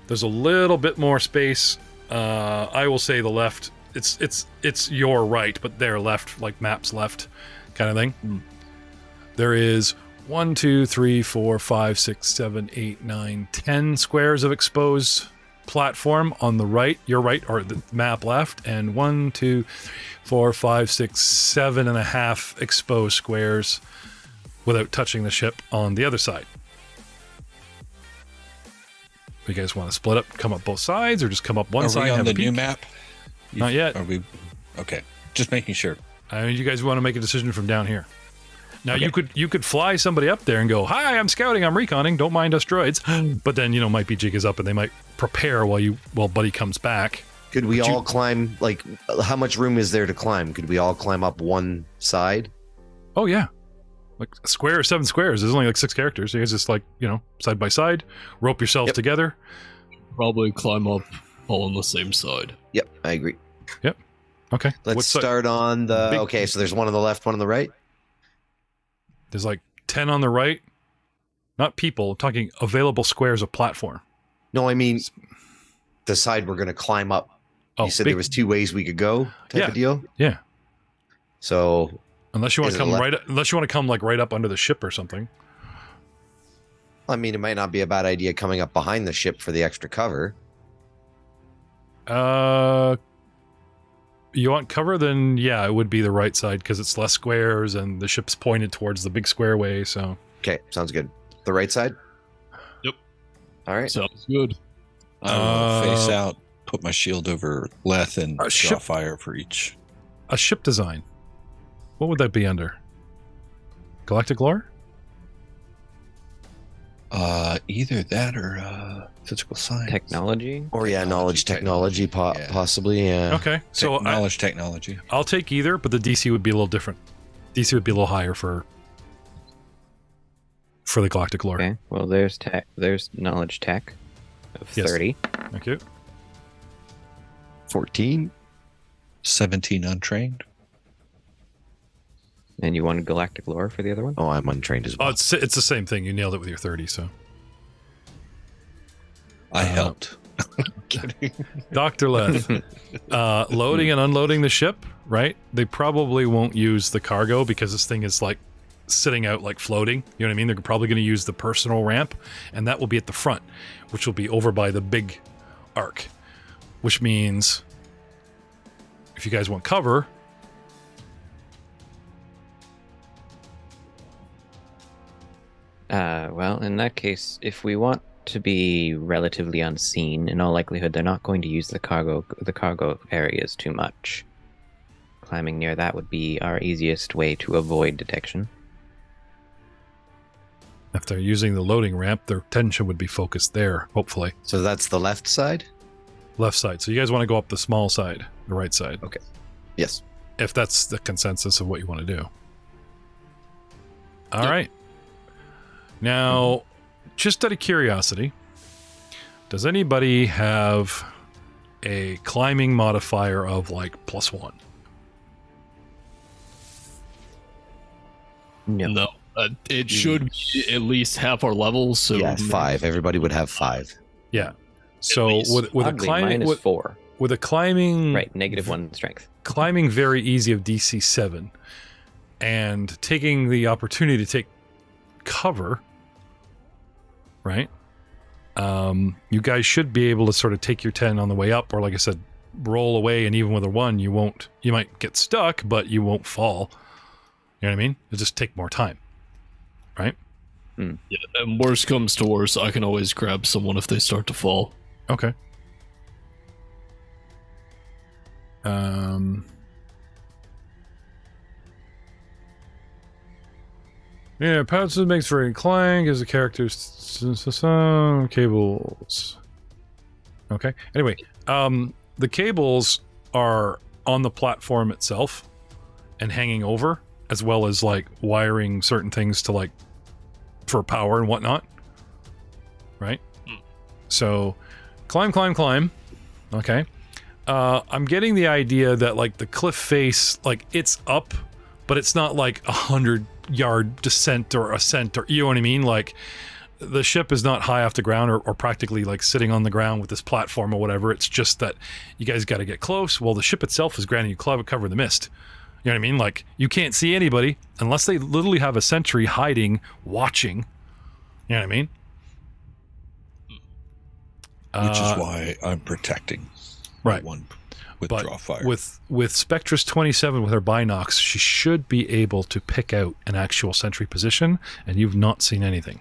There's a little bit more space. I will say the left. It's your right, but their left, like maps left, kind of thing. There is 1, 2, 3, 4, 5, 6, 7, 8, 9, 10 squares of exposed platform on the right, your right, or the map left, and 1, 2, 4, 5, 6, 7.5 exposed squares without touching the ship on the other side. You guys want to split up, come up both sides, or just come up one side? Are we on have the a peek? new map? Not yet. Are we? Okay, just making sure. I mean, you guys want to make a decision from down here. Now Okay. you could fly somebody up there and go, "Hi, I'm scouting, I'm reconning. Don't mind us droids." But then might be jig is up, and they might prepare while Buddy comes back. Could we all climb? Like, how much room is there to climb? Could we all climb up one side? Oh yeah, like a square or 7 squares. There's only like 6 characters. You guys just side by side, rope yourselves together. Probably climb up all on the same side. Yep, I agree. Yep. Okay. Let's start on the. Okay, so there's one on the left, one on the right. There's like 10 on the right. Not people. I'm talking available squares of platform. No, I mean the side we're going to climb up. Oh, you said there was 2 ways we could go, type of deal. Yeah. So unless you want to come unless you want to come like right up under the ship or something. I mean, it might not be a bad idea coming up behind the ship for the extra cover. You want cover? Then yeah, it would be the right side because it's less squares and the ship's pointed towards the big square way. So okay, sounds good. The right side. Yep. All right. Sounds good. I will face out, put my shield over Leth, and draw ship- fire for each. a ship design. What would that be under? Galactic lore? Either that or physical science. Technology? Or knowledge technology, Yeah. possibly. Yeah. Okay, so Knowledge technology. I'll take either, but the DC would be a little different. DC would be a little higher for the Galactic lore. Okay. Well, there's tech. There's knowledge tech of Yes. 30. Thank you. 14. 17 untrained. And you wanted galactic lore for the other one? Oh, I'm untrained as Oh, well. it's the same thing. You nailed it with your 30. So I helped. Kidding. Dr. Leth, loading and unloading the ship, right? They probably won't use the cargo because this thing is like sitting out, like floating. You know what I mean? They're probably going to use the personal ramp, and that will be at the front, which will be over by the big arc, which means if you guys want cover, Well, in that case, if we want to be relatively unseen, in all likelihood, they're not going to use the cargo areas too much. Climbing near that would be our easiest way to avoid detection. if they're using the loading ramp, their attention would be focused there, hopefully. So that's the left side? Left side. So you guys want to go up the small side, the right side. Okay. Yes. If that's the consensus of what you want to do. All right. Now, just out of curiosity, does anybody have a climbing modifier of like +1? No. It should be at least half our levels. So yeah, 5. Everybody would have 5. Yeah. So with a climbing mine is 4. with a climbing Right, -1 strength. climbing very easy of DC 7 and taking the opportunity to take cover, right? You guys should be able to sort of take your 10 on the way up, or like I said, roll away, and even with a 1, you might get stuck, but you won't fall. You know what I mean? It'll just take more time, right? Yeah, and worst comes to worst, I can always grab someone if they start to fall. Okay. Yeah, pouches makes for incline, gives the characters cables. Okay. Anyway, the cables are on the platform itself and hanging over, as well as like wiring certain things to like for power and whatnot. Right? So climb. Okay. I'm getting the idea that like the cliff face, like it's up, but it's not like 100-yard descent or ascent, or you know what I mean? Like the ship is not high off the ground or practically like sitting on the ground with this platform or whatever. It's just that you guys got to get close. Well, the ship itself is granting you cover in the mist. You know what I mean? Like you can't see anybody unless they literally have a sentry hiding, watching. You know what I mean? Which is why I'm protecting Right. one withdraw fire. With Spectra's 27 with her binocs, she should be able to pick out an actual sentry position, and you've not seen anything.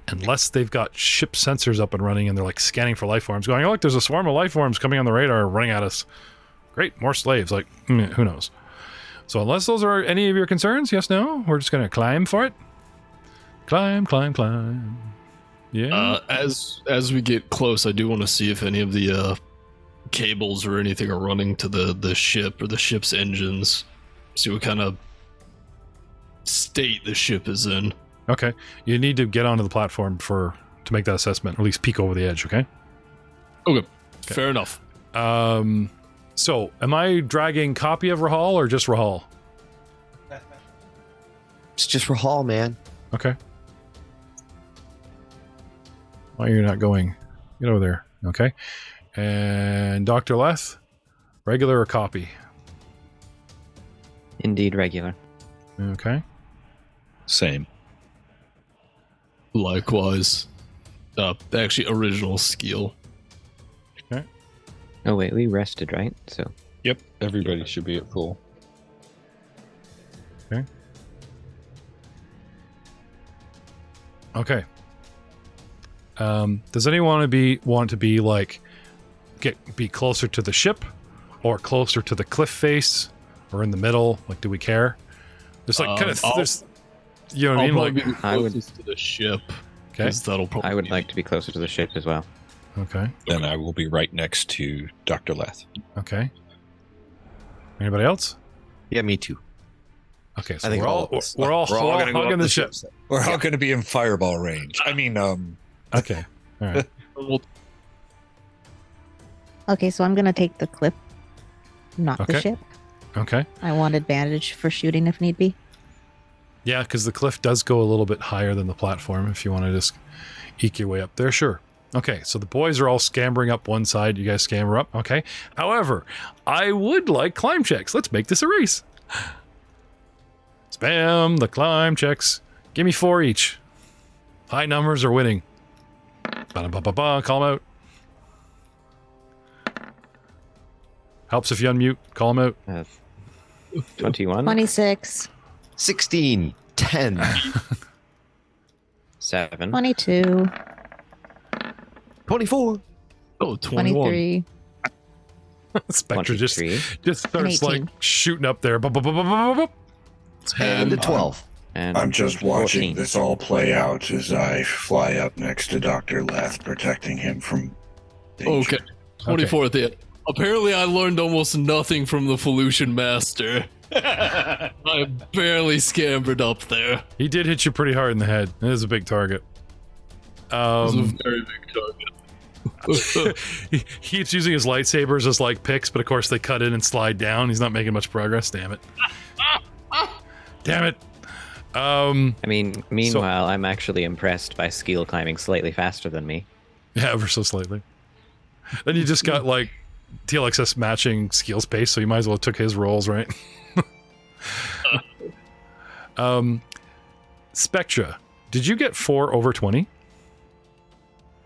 Unless they've got ship sensors up and running and they're like scanning for life forms, going, oh, look, there's a swarm of life forms coming on the radar running at us. Great, more slaves. Like, who knows? So unless those are any of your concerns, yes, no, we're just going to climb for it. Climb. Yeah. As we get close, I do want to see if any of the cables or anything are running to the ship or the ship's engines. See what kind of state the ship is in. Okay. You need to get onto the platform to make that assessment, or at least peek over the edge, okay? Okay. Fair enough. So, am I dragging copy of Rahal or just Rahal? It's just Rahal, man. Okay. Why you're not going? Get over there. Okay. And Dr. Leth, regular or copy? Indeed, regular. Okay. Same. Likewise. Actually, original skill. Okay. Oh wait, we rested, right? So Yep. Everybody should be at full. Okay. Does anyone want to be like be closer to the ship, or closer to the cliff face, or in the middle? Like, do we care? There's like kind of there's, you know what I mean? Like, Be the I would- closest to the ship. okay. 'Cause that'll probably I would be like to be closer to the ship as well. Okay. Then I will be right next to Dr. Leth. Okay. Anybody else? Yeah, me too. Okay. So I think we're all all of us. we're all gonna go hugging up the ship. We're all going to be in fireball range. I mean, Okay. All right. Okay, so I'm gonna take the clip, not Okay. the ship. Okay. I want advantage for shooting if need be. Yeah, because the cliff does go a little bit higher than the platform. If you want to just eke your way up there, sure. Okay, so the boys are all scampering up one side. You guys scamper up. Okay. However, I would like climb checks. Let's make this a race. Spam the climb checks. Give me 4 each. High numbers are winning. Ba-da-ba-ba-ba. Call them out. Helps if you unmute. Call them out. 21, 26, 16, 10, 7, 22, 24. Oh, 21. 23. Spectre just 23, starts like 18. shooting up there. Ba-ba-ba-ba-ba-ba. And a 12. and I'm just watching 14. this all play out as I fly up next to Dr. Leth, protecting him from danger. Okay. 24 at the end. Apparently, I learned almost nothing from the Felucian Master. I barely scampered up there. He did hit you pretty hard in the head. It is a big target. It was a very big target. He keeps using his lightsabers as like picks, but of course they cut in and slide down. He's not making much progress. Damn it. Damn it. I mean, meanwhile, I'm actually impressed by Skeel climbing slightly faster than me. Yeah, ever so slightly. Then you just got like TLXS matching skills pace, so you might as well have took his rolls, right? Spectra, did you get 4 over 20?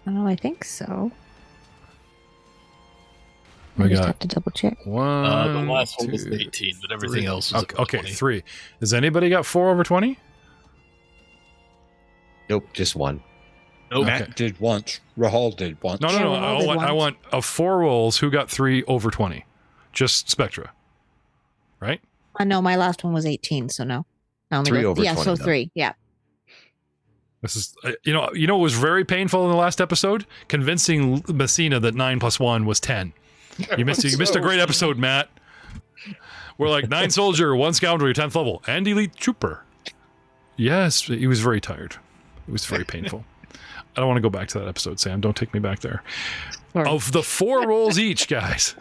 Oh, I think so. We I just got have to double check. The 1, last one was 2, 18, but everything 3. else was Okay, 20. 3. Has anybody got 4 over 20? Nope, just one. Nope. Matt did once. Rahal did once. No. Yeah, Rahal did I once. want of 4 rolls. Who got 3 over 20? Just Spectra, right? No, my last one was 18, so no. I only 3 got- over yeah, 20, so though. 3. Yeah. This is you know what was very painful in the last episode? Convincing Messina that 9 plus 1 was 10. You missed a great episode, Matt. We're like 9 soldier, 1 scoundrel, your 10th level, and elite trooper. Yes, he was very tired. It was very painful. I don't want to go back to that episode, Sam. Don't take me back there. Sorry. Of the 4 rolls each, guys.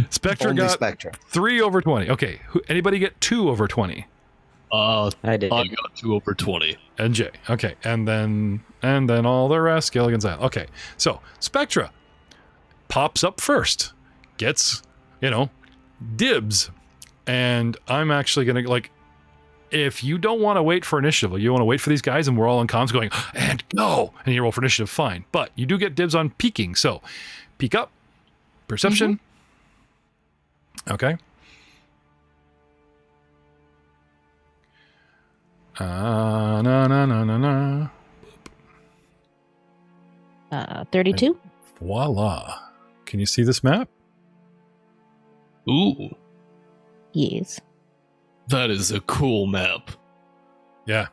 Spectre Only got Spectra. 3 over 20. Okay, anybody get 2 over 20? I I did. got 2 over 20. And J. Okay, and then all the rest. Gilligan's Island. Okay, so Spectra pops up first, gets dibs, and I'm actually gonna if you don't want to wait for initiative, you want to wait for these guys and we're all on comms going, and go, and you roll for initiative, fine. But you do get dibs on peeking. So peek up, perception. Okay. No. 32. Voila. Can you see this map? Ooh, Yes. that is a cool map. Yeah.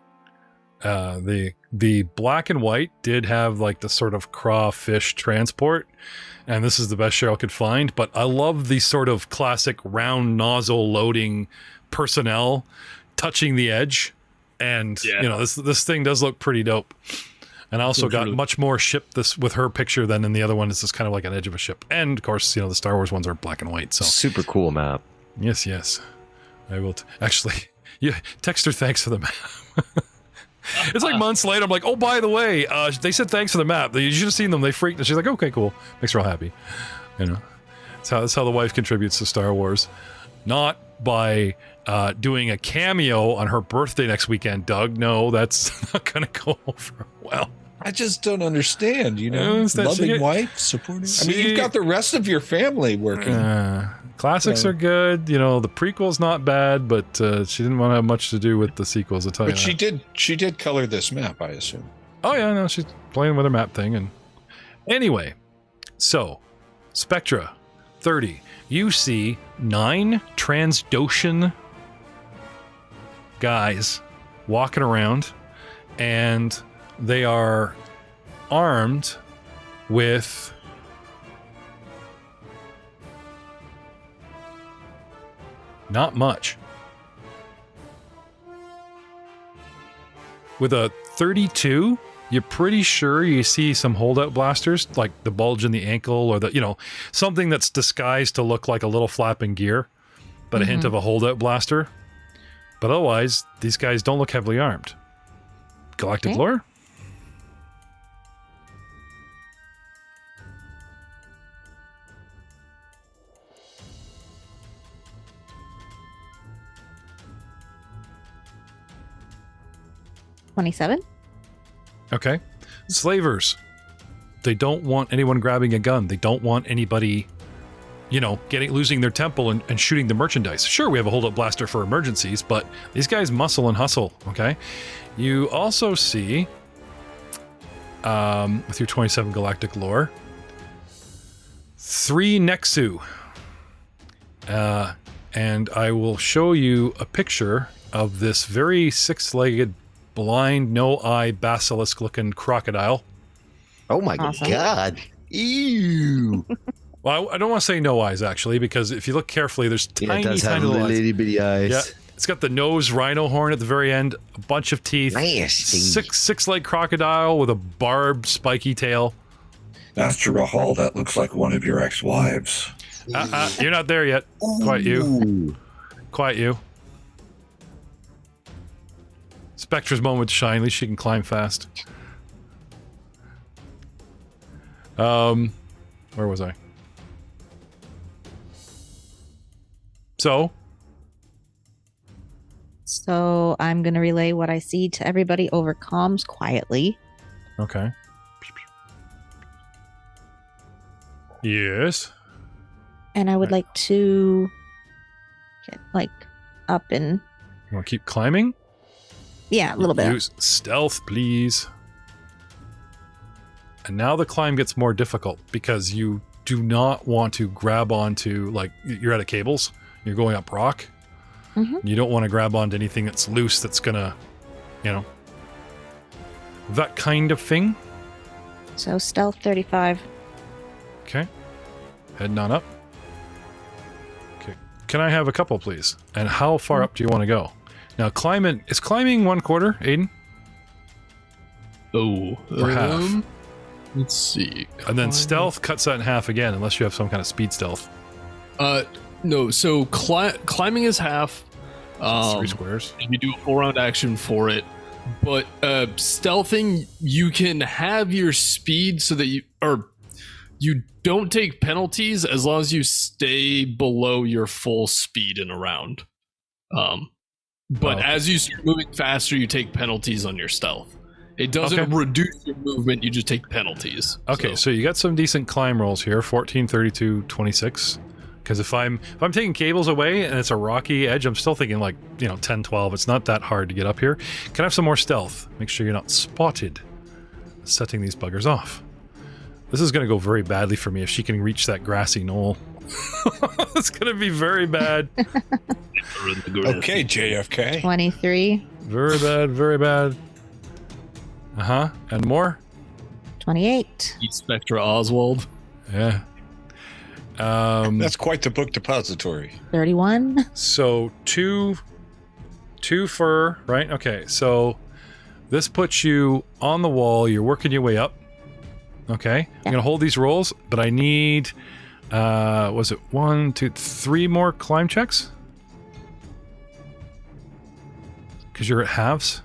The black and white did have like the sort of crawfish transport, and this is the best share I could find, but I love the sort of classic round nozzle loading personnel touching the edge, and you know, this thing does look pretty dope. And I also got much more ship this with her picture than in the other one. It's just kind of like an edge of a ship. And of course, you know, the Star Wars ones are black and white. So super cool map. Yes. I will actually. Yeah, text her thanks for the map. It's like months later. I'm like, oh, by the way, they said thanks for the map. You should have seen them. They freaked. And she's like, okay, cool. Makes her all happy. You know, that's how the wife contributes to Star Wars, not by doing a cameo on her birthday next weekend. Doug, no, that's not gonna go over well. I just don't understand, you know, loving wife, supporting. I mean, you've got the rest of your family working. Classics are good. You know, the prequel's not bad, but she didn't want to have much to do with the sequels. I'll tell you. But she did color this map, I assume. Oh yeah, no, she's playing with her map thing. And anyway, so Spectra 30. You see 9 Trandoshan guys walking around, and they are armed with not much. With a 32, you're pretty sure you see some holdout blasters, like the bulge in the ankle or the, you know, something that's disguised to look like a little flapping gear, but a hint of a holdout blaster. But otherwise, these guys don't look heavily armed. Galactic lore? $27. Okay. Slavers. They don't want anyone grabbing a gun. They don't want anybody, you know, losing their temple and shooting the merchandise. Sure, we have a hold-up blaster for emergencies, but these guys muscle and hustle, okay? You also see, with your 27 galactic lore, 3 Nexu. And I will show you a picture of this very 6-legged, blind, no-eye, basilisk-looking crocodile. Oh my god. Ew. Well, I don't want to say no eyes, actually, because if you look carefully, there's tiny, it does tiny have little little eyes. itty bitty eyes. Yeah, it's got the nose rhino horn at the very end, a bunch of teeth, Nasty. six-leg crocodile with a barbed, spiky tail. Master Rahal, that looks like one of your ex-wives. You're not there yet. Quiet you. Quiet you. Spectra's moment to shine. At least she can climb fast. Where was I? So I'm going to relay what I see to everybody over comms quietly. Okay. Yes. And I would like to get, like, up and... You want to keep climbing? Yeah, a little bit. Use stealth, please. And now the climb gets more difficult because you do not want to grab onto, like, you're out of cables. You're going up rock. You don't want to grab onto anything that's loose that's gonna, you know, that kind of thing. So stealth 35. Okay. Heading on up. Okay. Can I have a couple, please? And how far up do you want to go? Now, climbing, is climbing 1/4, Aiden? Oh, Or half? Let's see. And then stealth cuts that in half again, unless you have some kind of speed stealth. No. So climbing is half. 3 squares. You do a full round action for it, but stealthing, you can have your speed so that you don't take penalties as long as you stay below your full speed in a round. But okay. as you start moving faster, you take penalties on your stealth. It doesn't reduce your movement, you just take penalties. Okay, so you got some decent climb rolls here, 14, 32, 26. Because if I'm taking cables away and it's a rocky edge, I'm still thinking like, 10, 12. It's not that hard to get up here. Can I have some more stealth? Make sure you're not spotted. Setting these buggers off. This is going to go very badly for me if she can reach that grassy knoll. It's going to be very bad. Okay, JFK. 23. Very bad, very bad. And more? 28. Spectra Oswald. Yeah. That's quite the book depository. 31. So two for, right? Okay, so this puts you on the wall. You're working your way up. Okay, I'm going to hold these rolls, but I need, was it 1, 2, 3 more climb checks? Because you're at halves.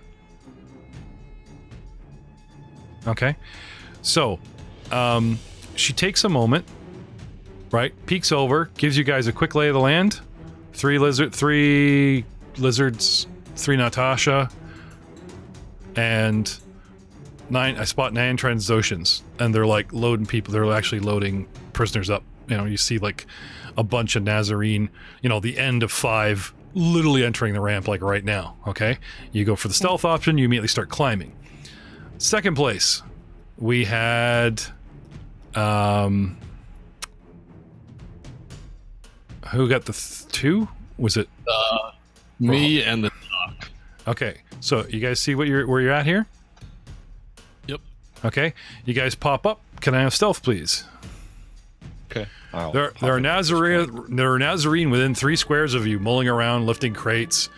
Okay, so she takes a moment, right? Peeks over, gives you guys a quick lay of the land. 3 lizards, 3 Natasha, and 9. I spot 9 Trandoshans, and they're like loading people. They're actually loading prisoners up. You see like a bunch of Nazarene. The end of 5, literally entering the ramp like right now. Okay, you go for the stealth option. You immediately start climbing. Second place, we had who got the 2? Was it me and the doc? Okay, so you guys see where you're at here? Yep. Okay, you guys pop up. Can I have stealth, please? Okay. There are Nazarene within 3 squares of you, mulling around, lifting crates,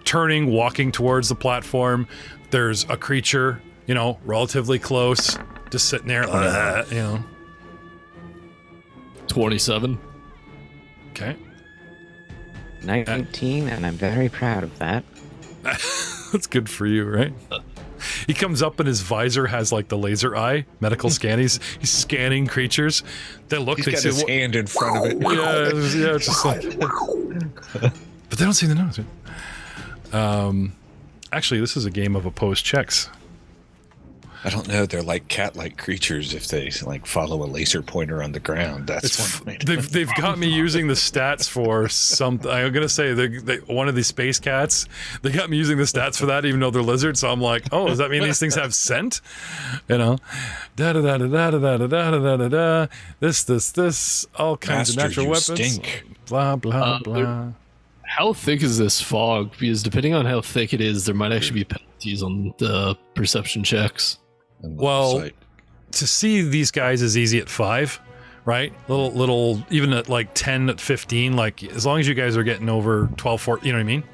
turning, walking towards the platform. There's a creature, relatively close, just sitting there, 27. Okay. 19, and I'm very proud of that. That's good for you, right? He comes up and his visor has like the laser eye, medical scan. He's scanning creatures. They look. He's they got say, his hand in front of it. Yeah, it's just like. But they don't seem to notice it. Actually, this is a game of opposed checks. I don't know. They're like cat-like creatures if they like follow a laser pointer on the ground. That's They've got me using the stats for something. I'm gonna say they one of these space cats. They got me using the stats for that, even though they're lizards. So I'm like, oh, does that mean these things have scent? Da da da da da da da da da da da. This, all kinds of natural weapons. Stink. Blah blah blah. How thick is this fog? Because depending on how thick it is, there might actually be penalties on the perception checks. Well, to see these guys is easy at 5, right? Little, even at like 10, at 15, like as long as you guys are getting over 12, 14, you know what I mean?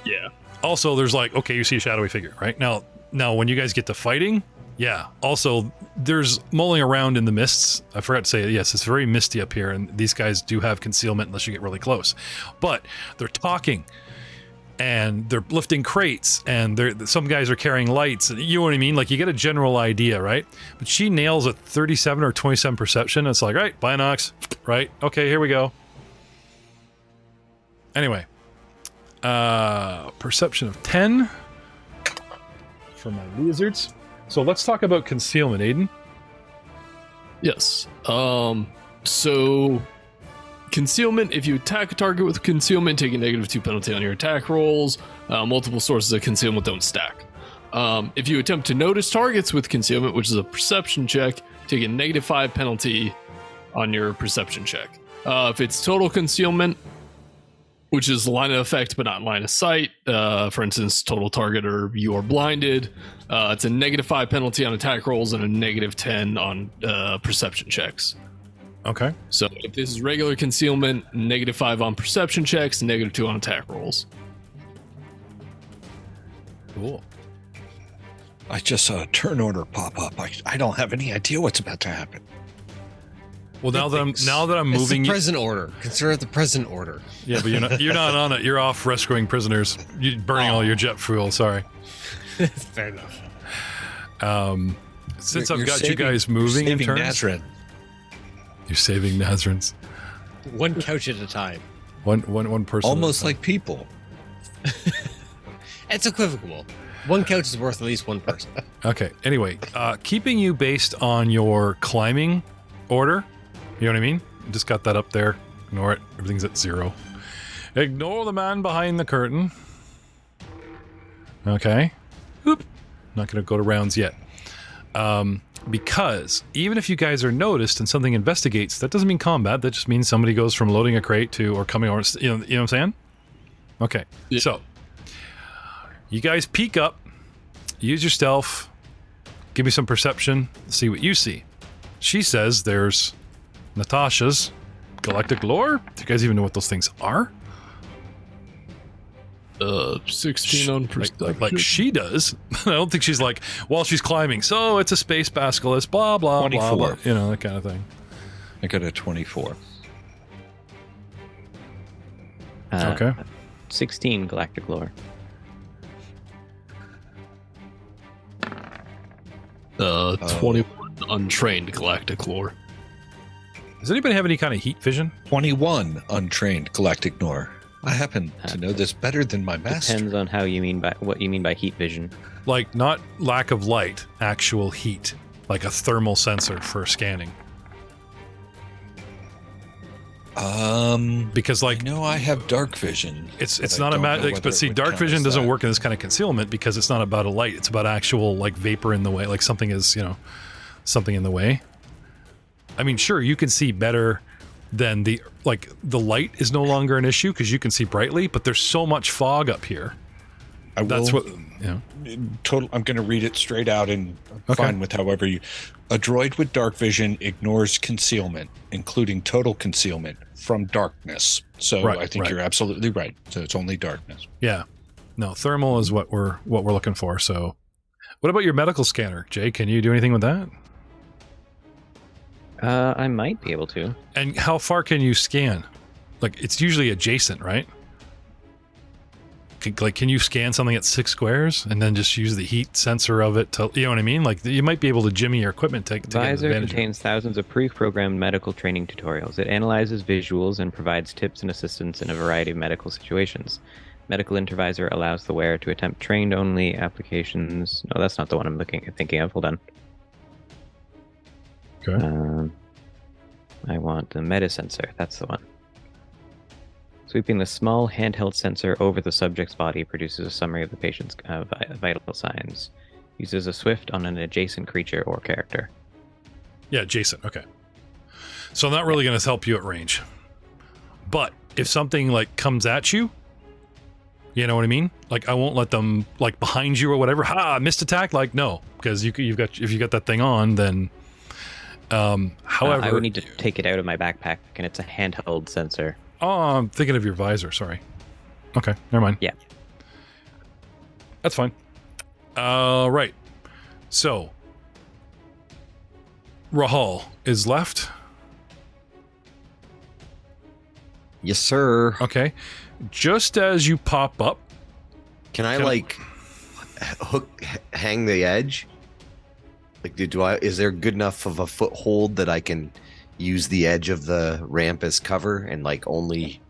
Yeah. Also, there's like, okay, you see a shadowy figure, right? Now when you guys get to fighting, yeah. Also, there's mulling around in the mists. I forgot to say, yes, it's very misty up here, and these guys do have concealment unless you get really close. But they're talking. And they're lifting crates, and some guys are carrying lights. You know what I mean? Like, you get a general idea, right? But she nails a 37 or 27 perception. It's like, right, binocs, right? Okay, here we go. Anyway, perception of 10 for my lizards. So let's talk about concealment, Aiden. Yes. So concealment, if you attack a target with concealment, take a -2 penalty on your attack rolls. Multiple sources of concealment don't stack. If you attempt to notice targets with concealment, which is a perception check, take a -5 penalty on your perception check. If it's total concealment, which is line of effect but not line of sight, for instance, total target or you are blinded, it's a -5 penalty on attack rolls and a -10 on perception checks. Okay. So if this is regular concealment, -5 on perception checks, -2 on attack rolls. Cool. I just saw a turn order pop up. I don't have any idea what's about to happen. Well, now that I'm It's moving, the present order. Consider it the present order. yeah, but you're not on it. You're off rescuing prisoners. You're burning all your jet fuel. Sorry. Fair enough. Since I've got you guys moving in turns, Nazarene. you're saving Nazarens. One couch at a time. One person. Almost like people. It's equivocal. One couch is worth at least one person. Okay. Anyway, keeping you based on your climbing order. You know what I mean? Just got that up there. Ignore it. Everything's at 0. Ignore the man behind the curtain. Okay. Oop. Not going to go to rounds yet. Because even if you guys are noticed and something investigates, that doesn't mean combat. That just means somebody goes from loading a crate to or coming over. You know what I'm saying? Okay. Yeah. So you guys peek up, use your stealth, give me some perception, see what you see. She says there's Natasha's galactic lore. Do you guys even know what those things are? 16 on perception. Like she does. I don't think she's like, while she's climbing, so it's a space basilisk, blah, blah, 24. blah, blah. You know, that kind of thing. I got a 24. Okay. 16 galactic lore. 21 untrained galactic lore. Does anybody have any kind of heat vision? 21 untrained galactic lore. I happen to know this better than my master. Depends on how you mean by what you mean by heat vision. Like, not lack of light, actual heat. Like a thermal sensor for scanning. Because like, no, I have dark vision. It's not a matter, but see, dark vision doesn't work in this kind of concealment because it's not about a light. It's about actual like vapor in the way, like something is, you know, something in the way. I mean, sure, you can see better than the light is no longer an issue because you can see brightly, but there's so much fog up here. That's what, you know. Total. I'm going to read it straight out and fine with however you. A droid with dark vision ignores concealment, including total concealment from darkness. So I think you're absolutely right. So it's only darkness. Yeah. No, thermal is what we're looking for. So, what about your medical scanner, Jay? Can you do anything with that? I might be able to. And how far can you scan? Like, it's usually adjacent, right? Can you scan something at 6 squares and then just use the heat sensor of it to, you know what I mean? Like, you might be able to jimmy your equipment to get Visor advantage. contains thousands of pre-programmed medical training tutorials. It analyzes visuals and provides tips and assistance in a variety of medical situations. Medical Intervisor allows the wearer to attempt trained-only applications. No, that's not the one I'm thinking of. Hold on. Okay. I want the meta sensor. That's the one. Sweeping the small handheld sensor over the subject's body produces a summary of the patient's vital signs. Uses a swift on an adjacent creature or character. Yeah, adjacent. Okay. So not really going to help you at range. But if something like comes at you, you know what I mean? Like, I won't let them like behind you or whatever. Ha! Missed attack. Like, no, because if you got that thing on, then. However, I would need to take it out of my backpack, and it's a handheld sensor. Oh, I'm thinking of your visor. Sorry. Okay, never mind. Yeah. That's fine. Right. So, Rahal is left. Yes, sir. Okay. Just as you pop up. Can I hang the edge? Like, is there good enough of a foothold that I can use the edge of the ramp as cover and like only,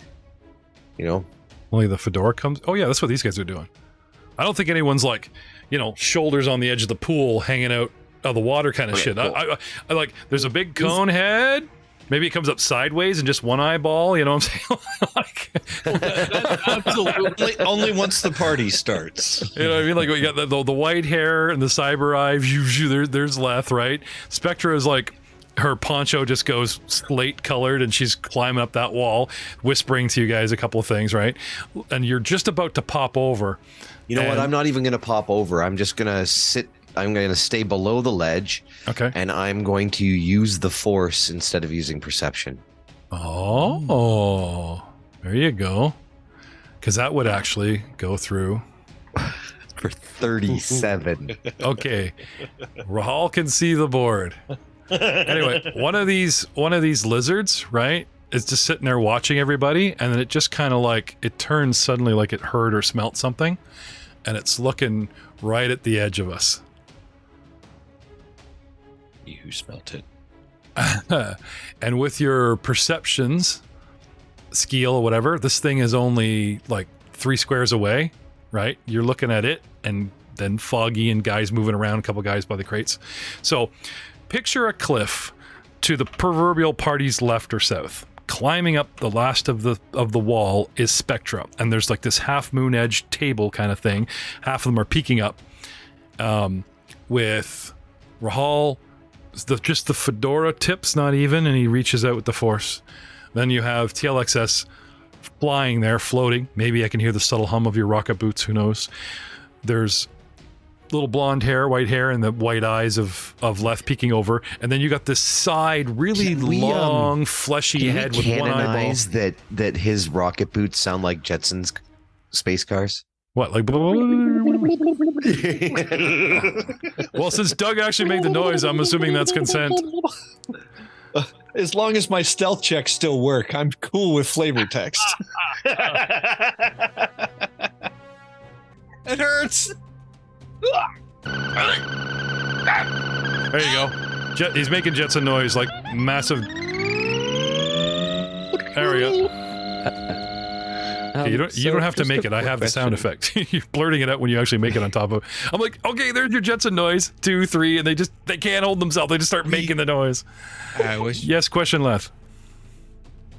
only the fedora comes? Oh yeah, that's what these guys are doing. I don't think anyone's like, shoulders on the edge of the pool hanging out of the water kind of shit. Cool. I like, there's a big cone head. Maybe it comes up sideways and just one eyeball, you know what I'm saying? Absolutely. Only once the party starts. You know what I mean? Like, we got the white hair and the cyber eye. There's Leth, right? Spectra is like, her poncho just goes slate colored and she's climbing up that wall, whispering to you guys a couple of things, right? And you're just about to pop over. You know what? I'm not even going to pop over. I'm just going to sit. I'm going to stay below the ledge. Okay. And I'm going to use the force instead of using perception. Oh, there you go. Because that would actually go through. For 37. Okay. Rahal can see the board. Anyway, one of these lizards, right, is just sitting there watching everybody, and then it just kind of like, it turns suddenly like it heard or smelt something, and it's looking right at the edge of us. You smelt it. And with your perceptions, skill or whatever, this thing is only like 3 squares away, right? You're looking at it, and then Foggy and guys moving around, a couple guys by the crates. So picture a cliff to the proverbial party's left or south. Climbing up the last of the wall is Spectra, and there's like this half moon edge table kind of thing. Half of them are peeking up, with Rahal, just the fedora tips, not even, and he reaches out with the force. Then you have TLXS flying there, floating. Maybe I can hear the subtle hum of your rocket boots. Who knows? There's little blonde hair, white hair, and the white eyes of Leth peeking over, and then you got this side, really long, fleshy head with one eyeball. That his rocket boots sound like Jetson's space cars. What, like? Well, since Doug actually made the noise, I'm assuming that's consent. As long as my stealth checks still work, I'm cool with flavor text. It hurts. There you go. He's making Jetson noise, like massive. There we go. Okay, you don't have to make it. I have the sound effect. You're blurting it out when you actually make it on top of. I'm like, okay, there's your Jetson noise. 2, 3, and they can't hold themselves. They just start making the noise. I wish. Yes, question left.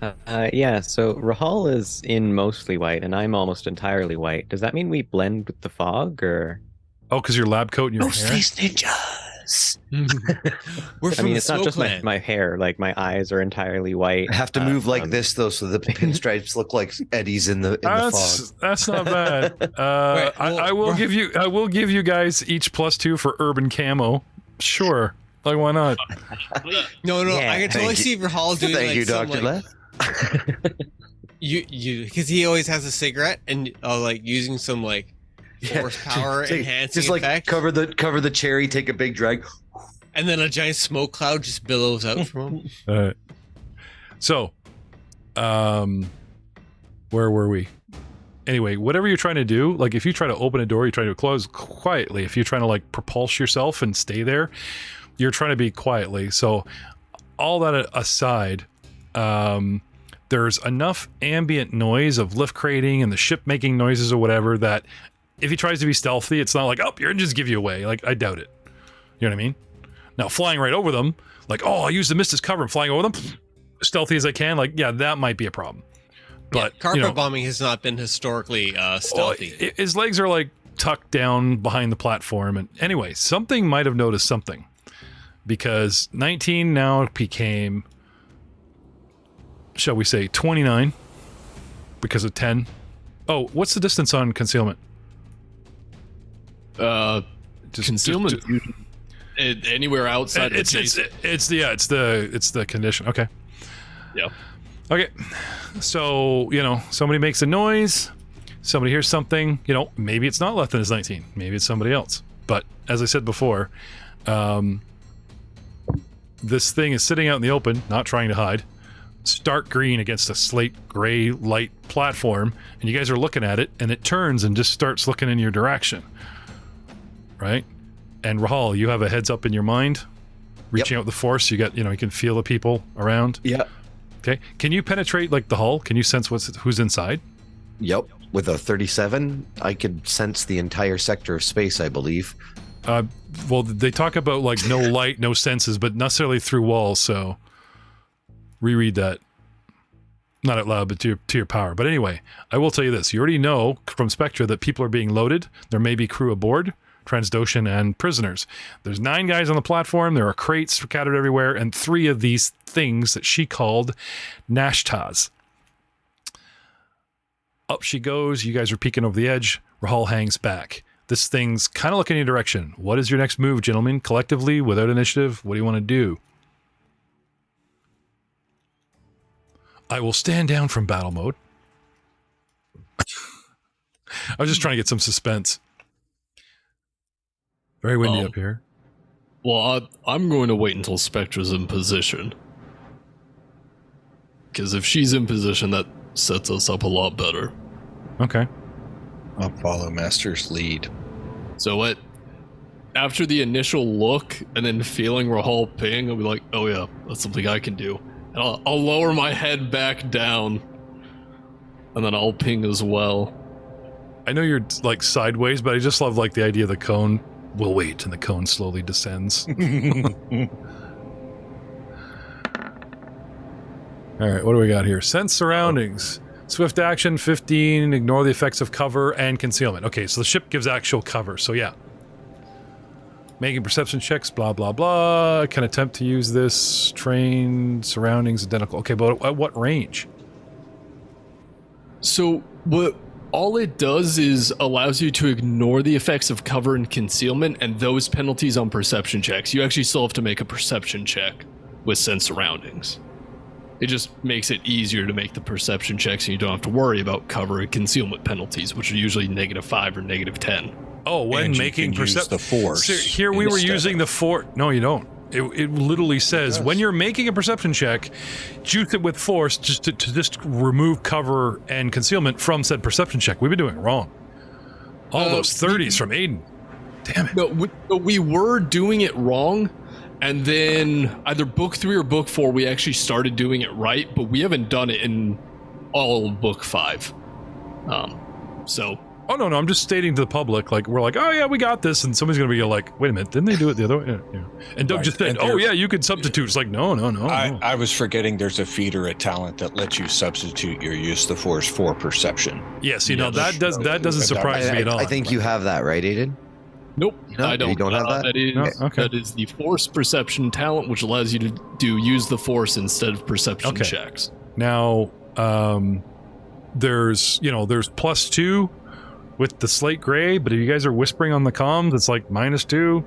Yeah, so Rahal is in mostly white, and I'm almost entirely white. Does that mean we blend with the fog, or? Oh, because your lab coat and your hair? Ninjas! We're from It's not just my hair. Like, my eyes are entirely white. I have to move like this, though, so the pinstripes look like eddies in the fog. That's not bad. I will give you guys each +2 for urban camo. Sure. Like, why not? No, Yeah, I can totally see Rahal doing Thank like you, some, Dr. like, Leth. you because he always has a cigarette and like using some like force power enhancing just like effect. cover the cherry, take a big drag, and then a giant smoke cloud just billows out from him. All right. So, where were we? Anyway, whatever you're trying to do, like if you try to open a door, you try to close quietly. If you're trying to like propulse yourself and stay there, you're trying to be quietly. So, all that aside, there's enough ambient noise of lift crating and the ship making noises or whatever that if he tries to be stealthy, it's not like, oh, your engines give you away. Like, I doubt it. You know what I mean? Now, flying right over them, like, oh, I use the mist as cover and flying over them, stealthy as I can, like, yeah, that might be a problem. But carpet bombing has not been historically stealthy. Well, his legs are like tucked down behind the platform. And anyway, something might have noticed something. Because 19 now became, shall we say, 29 because of 10. Oh, what's the distance on concealment? Concealment anywhere outside of the it's the condition. Okay. Yeah. Okay. So, somebody makes a noise, somebody hears something, maybe it's not less than his 19, maybe it's somebody else. But as I said before, this thing is sitting out in the open, not trying to hide, stark green against a slate gray light platform, and you guys are looking at it, and it turns and just starts looking in your direction. Right? And Rahal, you have a heads up in your mind, reaching out the force. You got, you can feel the people around. Yeah. Okay. Can you penetrate like the hull? Can you sense who's inside? Yep. With a 37, I could sense the entire sector of space, I believe. Well, they talk about like no light, no senses, but not necessarily through walls. So reread that. Not out loud, but to your power. But anyway, I will tell you this. You already know from Spectra that people are being loaded. There may be crew aboard, Trandoshan, and prisoners. There's 9 guys on the platform. There are crates scattered everywhere, and 3 of these things that she called Nashtas. Up she goes. You guys are peeking over the edge. Rahal hangs back. This thing's kind of looking in your direction. What is your next move, gentlemen? Collectively, without initiative, what do you want to do? I will stand down from battle mode. I was just trying to get some suspense. Very windy up here. Well, I'm going to wait until Spectra's in position. Because if she's in position, that sets us up a lot better. Okay. I'll follow Master's lead. So after the initial look and then feeling Rahal ping, I'll be like, oh yeah, that's something I can do. And I'll lower my head back down. And then I'll ping as well. I know you're like sideways, but I just love like the idea of the cone. We'll wait, and the cone slowly descends. All right, what do we got here? Sense surroundings. Swift action, 15. Ignore the effects of cover and concealment. Okay, so the ship gives actual cover, so yeah. Making perception checks, blah, blah, blah. Can attempt to use this. Train, surroundings, identical. Okay, but at what range? So, all it does is allows you to ignore the effects of cover and concealment and those penalties on perception checks. You actually still have to make a perception check with sense surroundings. It just makes it easier to make the perception checks and you don't have to worry about cover and concealment penalties, which are usually -5 or -10. Oh, when making perception, the force. So here we were using the force. No, you don't. It literally says when you're making a perception check, juice it with force just to just remove cover and concealment from said perception check. We've been doing it wrong. All those 30s from Aiden. Damn it. No, we were doing it wrong, and then either book 3 or book 4, we actually started doing it right, but we haven't done it in all of book 5. So. Oh, no, I'm just stating to the public, like, we're like, oh, yeah, we got this, and somebody's going to be like, wait a minute, didn't they do it the other way? Yeah. And Doug just said, oh, yeah, you could substitute. It's like, no. I was forgetting there's a feature at Talent that lets you substitute your use the force for perception. Yes, that doesn't surprise me at all. I think you have that, right, Aiden? Nope, I don't. You don't have that? That is the force perception talent, which allows you to use the force instead of perception checks. Now, there's +2 with the slate gray, but if you guys are whispering on the comms, it's like -2.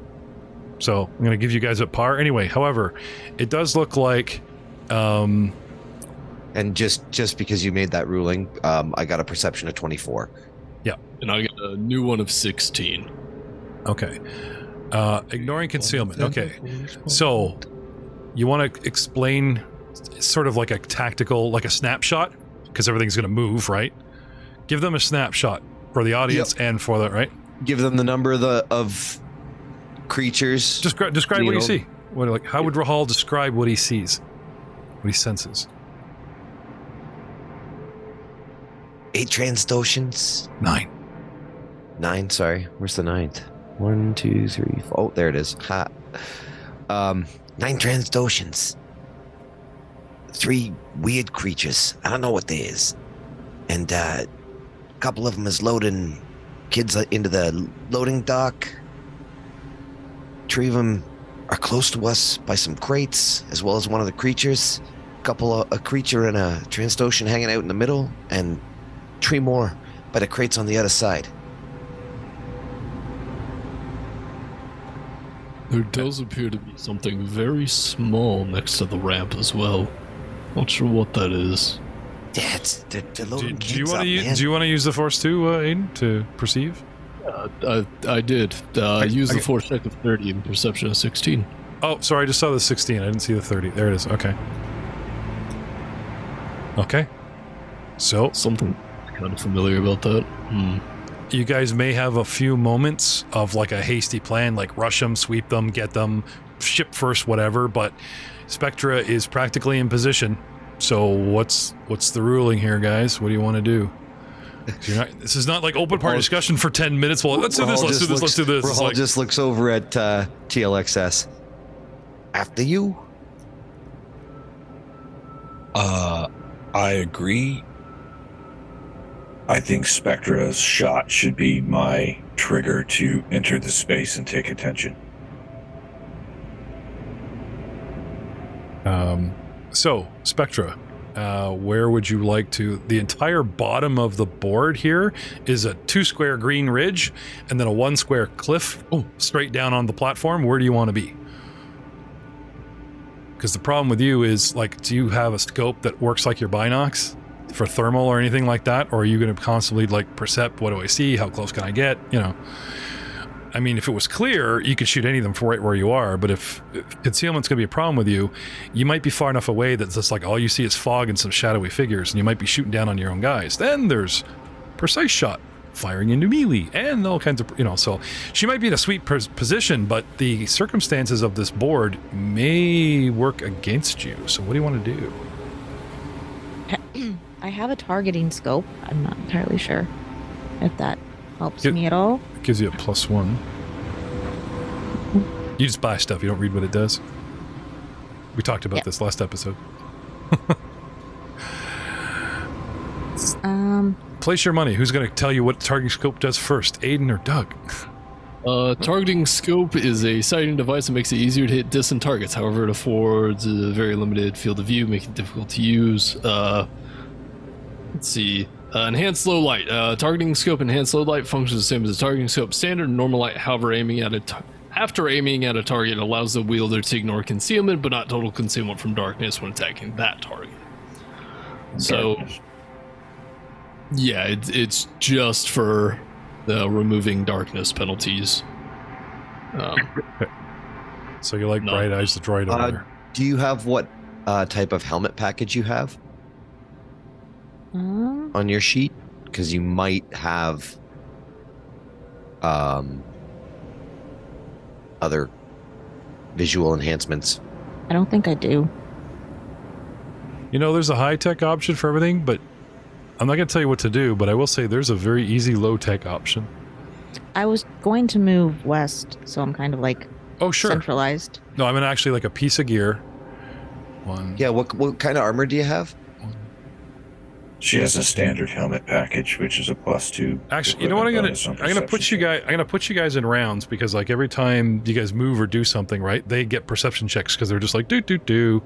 So I'm going to give you guys a par. Anyway, however, it does look like... and just because you made that ruling, I got a perception of 24. Yeah. And I got a new one of 16. Okay. Ignoring concealment. Okay. So you want to explain sort of like a tactical, like a snapshot, because everything's going to move, right? Give them a snapshot for the audience and for that, right? Give them the number of creatures. Describe what you see. How would Rahal describe what he sees? What he senses? 8 Trandoshans. 9, sorry. Where's the 9th? 1, 2, 3, 4. Oh, there it is. 9 Trandoshans. 3 weird creatures. I don't know what they is. And a couple of them is loading kids into the loading dock. 3 of them are close to us by some crates, as well as one of the creatures. A creature and a Trandoshan hanging out in the middle, and 3 more by the crates on the other side. There does appear to be something very small next to the ramp as well. Not sure what that is. Yeah, it's the loading do you want to use the force too, Aiden, to perceive? I did. I used the force check of 30 and perception of 16. Oh, sorry, I just saw the 16. I didn't see the 30. There it is. Okay. So something kind of familiar about that. You guys may have a few moments of like a hasty plan, like rush them, sweep them, get them, ship first, whatever, but Spectra is practically in position. So what's the ruling here, guys? What do you want to do? This is not like open part discussion for 10 minutes. Well, let's do this. Rahal just looks over at TLXS. After you. I agree. I think Spectra's shot should be my trigger to enter the space and take attention. So, Spectra, where would you like to... The entire bottom of the board here is a 2-square green ridge, and then a 1-square cliff straight down on the platform. Where do you want to be? Because the problem with you is, like, do you have a scope that works like your binocs for thermal or anything like that? Or are you going to constantly, like, percept, what do I see? How close can I get? I mean, if it was clear, you could shoot any of them from right where you are, but if concealment's going to be a problem with you, you might be far enough away that it's just like all you see is fog and some shadowy figures, and you might be shooting down on your own guys. Then there's precise shot, firing into melee, and all kinds of, so she might be in a sweet position, but the circumstances of this board may work against you. So what do you want to do? I have a targeting scope. I'm not entirely sure if that helps me at all. It gives you a +1. You just buy stuff. You don't read what it does. We talked about this last episode. Place your money. Who's going to tell you what targeting scope does first, Aiden or Doug? Targeting scope is a sighting device that makes it easier to hit distant targets. However, it affords a very limited field of view, making it difficult to use. Let's see. Enhanced low light. Targeting scope enhanced low light functions the same as a targeting scope standard and normal light. However, after aiming at a target, it allows the wielder to ignore concealment, but not total concealment from darkness when attacking that target. So, yeah, it's just for removing darkness penalties. So you like Bright Eyes the droid over there. Do you have what type of helmet package you have on your sheet? Because you might have other visual enhancements. I don't think I do. You know, there's a high-tech option for everything, but I'm not going to tell you what to do, but I will say there's a very easy low-tech option. I was going to move west, so I'm kind of like centralized. No, I'm in actually like a piece of gear. Yeah, what kind of armor do you have? She has a standard helmet package, which is a +2. Actually, you know what I'm gonna put you guys in rounds, because like every time you guys move or do something, right, they get perception checks because they're just like do doing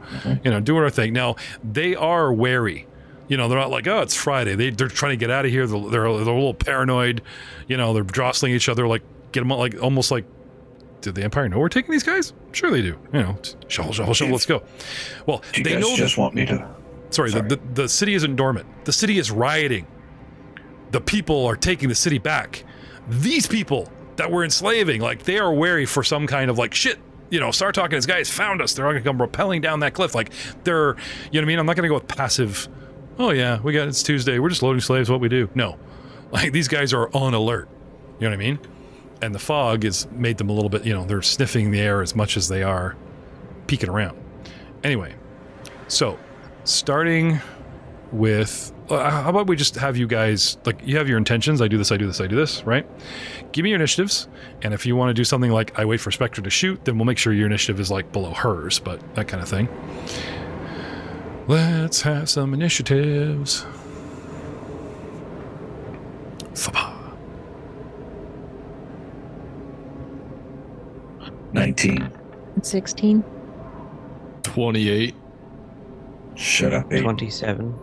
our thing. Now they are wary. You know, they're not like, oh, it's Friday. They're trying to get out of here. They're a little paranoid. You know, they're jostling each other, like get them like almost like, did the Empire know we're taking these guys? Sure they do. You know, shuffle, let's go. Well, do they you guys just want me to. Sorry. The city isn't dormant. The city is rioting. The people are taking the city back. These people that we're enslaving, like, they are wary for some kind of like, shit, you know, Sartok and his guys found us. They're not going to come rappelling down that cliff. Like, they're, you know what I mean? I'm not going to go with passive, oh yeah, it's Tuesday, we're just loading slaves, what we do. No. Like, these guys are on alert. You know what I mean? And the fog has made them a little bit, you know, they're sniffing the air as much as they are peeking around. Anyway, so starting with, how about we just have you guys, like, you have your intentions, I do this, right? Give me your initiatives, and if you want to do something like I wait for Spectre to shoot, then we'll make sure your initiative is like below hers, but that kind of thing. Let's have some initiatives. 19. 16. 28. Shut up, 8. 27.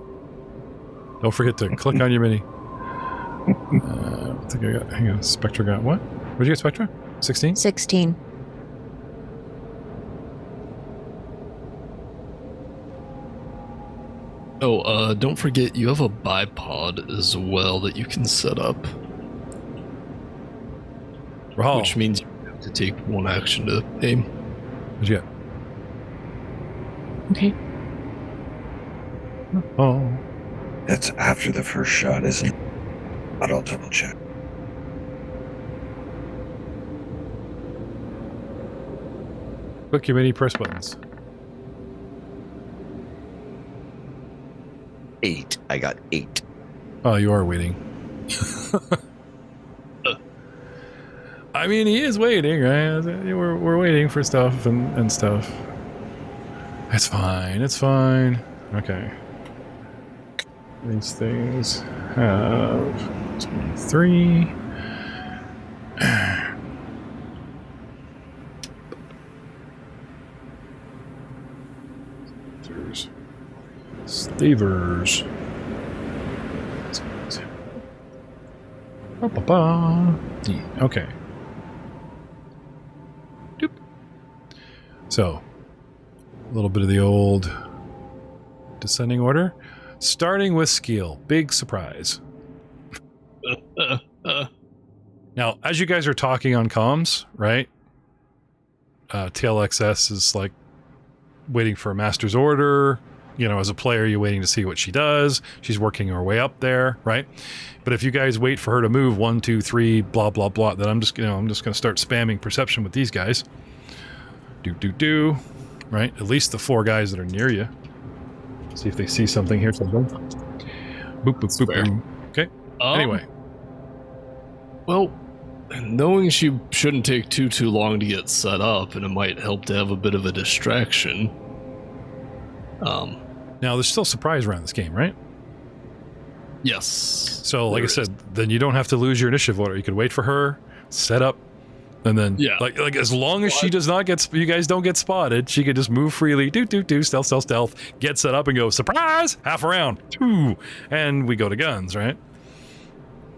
Don't forget to click on your mini. I think I got, hang on, Spectre got what? What did you get, Spectre? 16? 16. Oh, don't forget you have a bipod as well that you can set up. Rahal. Which means you have to take one action to aim. What'd you get? Okay. Oh. That's after the first shot, isn't it? But I'll double check. Click your mini press buttons. 8. I got 8. Oh, you are waiting. I mean, he is waiting, right? We're waiting for stuff and stuff. It's fine. Okay. These things have 23. Slavers. Okay. Doop. So, a little bit of the old descending order. Starting with skill. Big surprise. Now, as you guys are talking on comms, right? TLXS is like waiting for a master's order. You know, as a player, you're waiting to see what she does. She's working her way up there, right? But if you guys wait for her to move 1, 2, 3, blah, blah, blah, then I'm just going to start spamming perception with these guys. Do, right? At least the 4 guys that are near you. See if they see something here. Something. Boop, boop, boop, boop. Okay. Anyway. Well, knowing she shouldn't take too long to get set up, and it might help to have a bit of a distraction. Now, there's still surprise around this game, right? Yes. So, like I said, then you don't have to lose your initiative order. You could wait for her, set up, and then, like as long as she does not get, you guys don't get spotted, she could just move freely, do, stealth, get set up and go, surprise, half a round, 2, and we go to guns, right?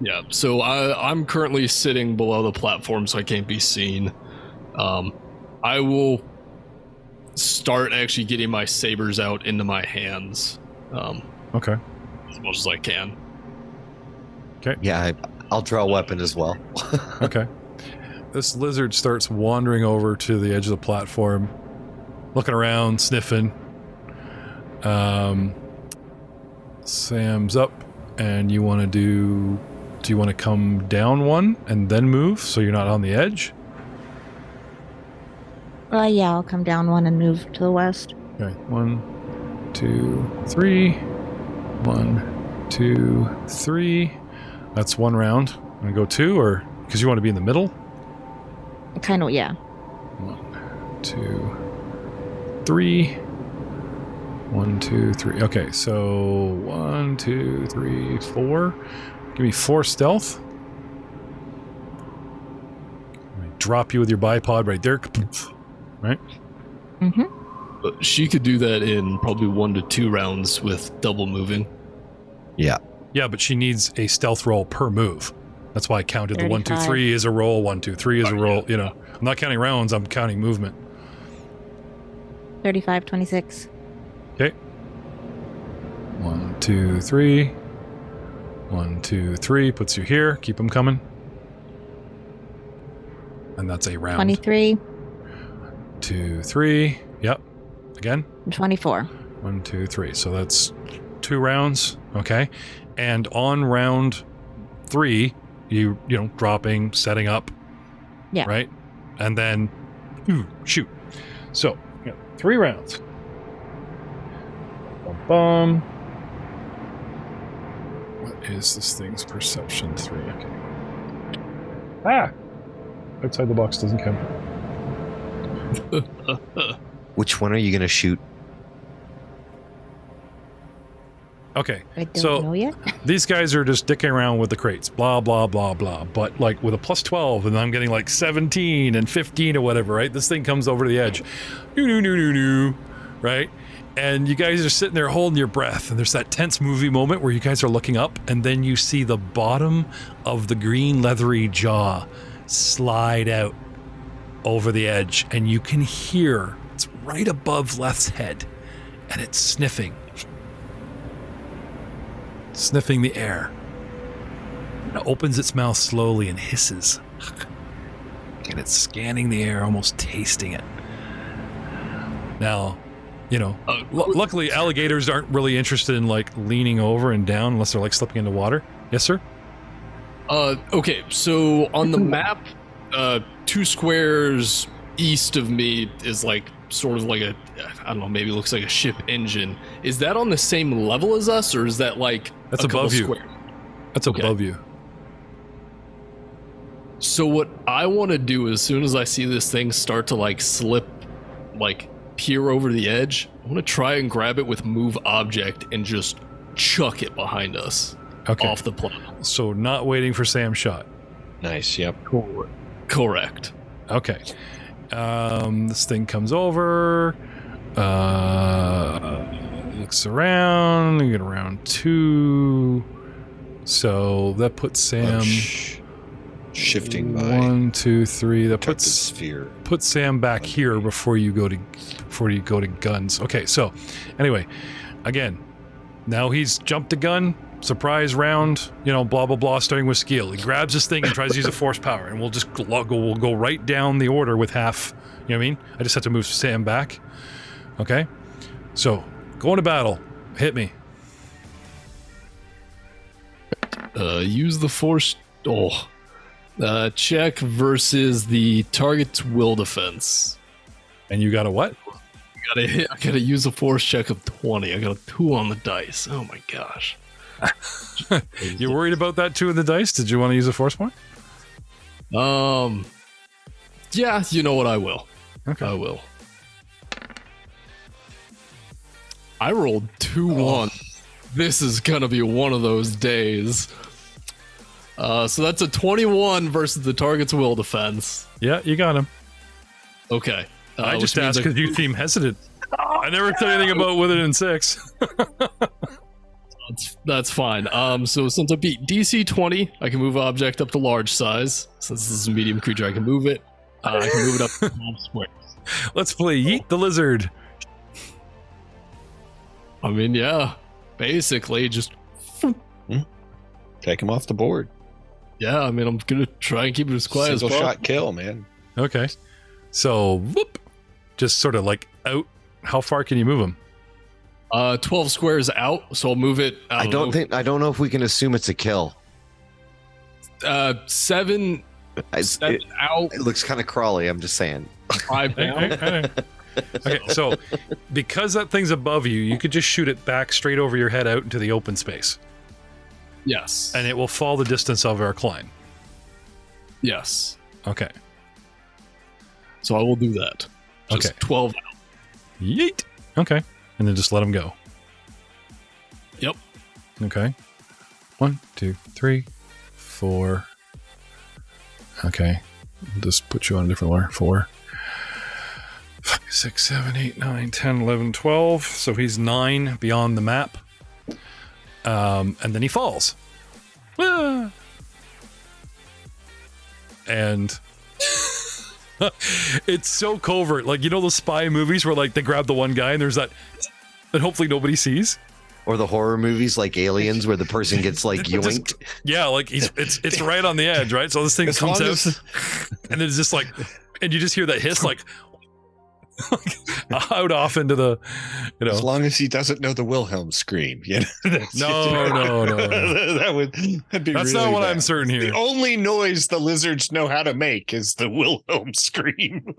Yeah, so I'm currently sitting below the platform, so I can't be seen. I will start actually getting my sabers out into my hands. Okay. As much as I can. Okay. Yeah, I'll draw a weapon as well. Okay. This lizard starts wandering over to the edge of the platform, looking around, sniffing. Sam's up, and you want to do you want to come down one and then move so you're not on the edge? Yeah, I'll come down one and move to the west. Okay, 1, 2, 3. 1, 2, 3. That's 1 round. I'm gonna go 2, or because you want to be in the middle? Kind of, yeah. 1, 2, 3. 1, 2, 3. Okay, so 1, 2, 3, 4. Give me 4 stealth. I drop you with your bipod right there. Right? Mm-hmm. She could do that in probably 1 to 2 rounds with double moving. Yeah. Yeah, but she needs a stealth roll per move. That's why I counted 35. the 1, 2, 3 is a roll, 1, 2, 3 is a roll. You know, I'm not counting rounds, I'm counting movement. 35, 26. Okay. 1, 2, 3. 1, 2, 3 puts you here. Keep them coming. And that's a round. 23. 2, 3. Yep. Again. 24. 1, 2, 3. So that's 2 rounds. Okay. And on round 3, you know, dropping, setting up. Yeah. Right? And then shoot. So, 3 rounds. Bum. What is this thing's perception? 3. Okay. Ah! Outside the box doesn't count. Which one are you going to shoot? Okay, I don't so know yet. these guys are just dicking around with the crates, blah, blah, blah, blah. But like with a plus 12, and I'm getting like 17 and 15 or whatever, right? This thing comes over the edge. No, right? And you guys are sitting there holding your breath, and there's that tense movie moment where you guys are looking up, and then you see the bottom of the green leathery jaw slide out over the edge, and you can hear it's right above Leth's head, and it's sniffing the air. It opens its mouth slowly and hisses, and it's scanning the air, almost tasting it. Now, you know, luckily alligators aren't really interested in like leaning over and down unless they're like slipping into water. Yes, sir? Okay, so on the map, 2 squares east of me is like sort of like a, I don't know, maybe it looks like a ship engine. Is that on the same level as us, or is that like that's above you? That's above you. So what I want to do as soon as I see this thing start to like slip, like peer over the edge, I want to try and grab it with move object and just chuck it behind us. Okay. Off the plane. So not waiting for Sam's shot. Nice. Yep. Correct. Okay. This thing comes over, looks around, you get around 2. So that puts Sam shifting by 1, 2, 3. That puts sphere. Puts Sam back here before you go to guns. Okay, so anyway, again, now he's jumped the gun. Surprise round, you know, blah blah blah. Starting with skill, he grabs this thing and tries to use a force power, and we'll go right down the order with half. You know what I mean? I just have to move Sam back. Okay, so going to battle. Hit me. Use the force. Check versus the target's will defense. And you got a what? I gotta use a force check of 20. I got a 2 on the dice. Oh my gosh. You're worried about that 2 in the dice? Did you want to use a force point? Yeah, you know what? I will. Okay. I will. I rolled 2-1. This is gonna be one of those days. So that's a 21 versus the target's will defense. Yeah, you got him. Okay. I just asked because you seem hesitant. I never said anything about with it in 6. That's fine. So since I beat DC 20, I can move object up to large size. Since this is a medium creature, I can move it. I can move it up to 12 squares. Let's play Yeet the Lizard. I mean, yeah. Basically, just... Take him off the board. Yeah, I mean, I'm gonna try and keep it as quiet as Single possible. shot kill, man. Okay. So, whoop. Just sort of like out. How far can you move him? 12 squares out, so I'll move it. I don't know if we can assume it's a kill. 7 out. It looks kind of crawly. I'm just saying. 5 down. Okay, so because that thing's above you, you could just shoot it back straight over your head out into the open space. Yes. And it will fall the distance of our climb. Yes. Okay. So I will do that. Just Okay. 12 out. Yeet. Okay. And then just let him go. Yep. Okay. 1, 2, 3, 4. Okay. I'll just put you on a different order. 4, 5, 6, 7, 8, 9, 10, 11, 12. So he's 9 beyond the map. And then he falls. Ah. And it's so covert. Like, you know those spy movies where like they grab the one guy and there's that hopefully nobody sees? Or the horror movies like Aliens where the person gets like yoinked. Yeah, like it's right on the edge, right? So this thing comes out and it's just like, and you just hear that hiss like out off into the, you know. As long as he doesn't know the Wilhelm scream, you know. No. that'd be That's really not what bad. I'm certain here. The only noise the lizards know how to make is the Wilhelm scream.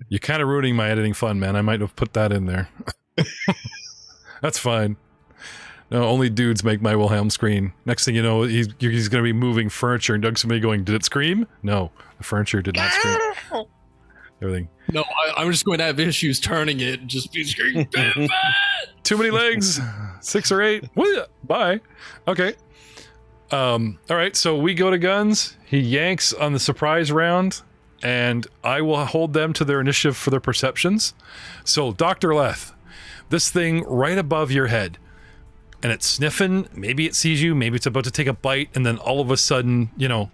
You're kind of ruining my editing fun, man. I might have put that in there. That's fine. No, only dudes make my Wilhelm scream. Next thing you know, he's going to be moving furniture and Doug somebody going, did it scream? No, the furniture did not scream. Everything. No, I'm just going to have issues turning it and just be screaming. Too many legs. 6 or 8. Bye. Okay. All right, so we go to guns. He yanks on the surprise round, and I will hold them to their initiative for their perceptions. So, Dr. Leth, this thing right above your head, and it's sniffing. Maybe it sees you. Maybe it's about to take a bite, and then all of a sudden, you know,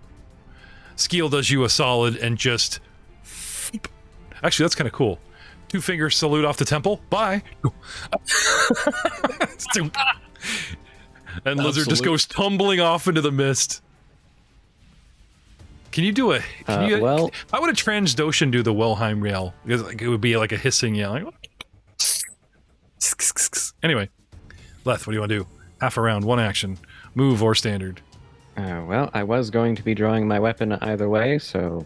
Skeel does you a solid and just... Actually, that's kind of cool. 2-finger salute off the temple. Bye. And Lizard just goes tumbling off into the mist. Can you do a... well... How would a Trandoshan do the Wilhelm yell? Because like, it would be like a hissing yell. Like, anyway. Leth, what do you want to do? Half a round, 1 action. Move or standard. Well, I was going to be drawing my weapon either way, so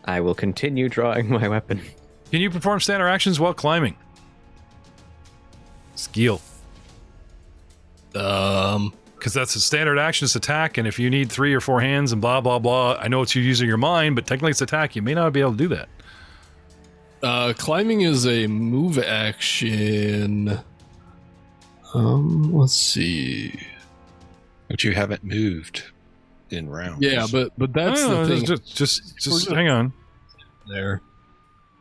I will continue drawing my weapon. Can you perform standard actions while climbing? Skeel. Because that's a standard action, it's attack, and if you need 3 or 4 hands and blah, blah, blah, I know it's you using your mind, but technically it's attack. You may not be able to do that. Climbing is a move action. Let's see. But you haven't moved in rounds. Yeah, but that's the thing. Just hang on. There.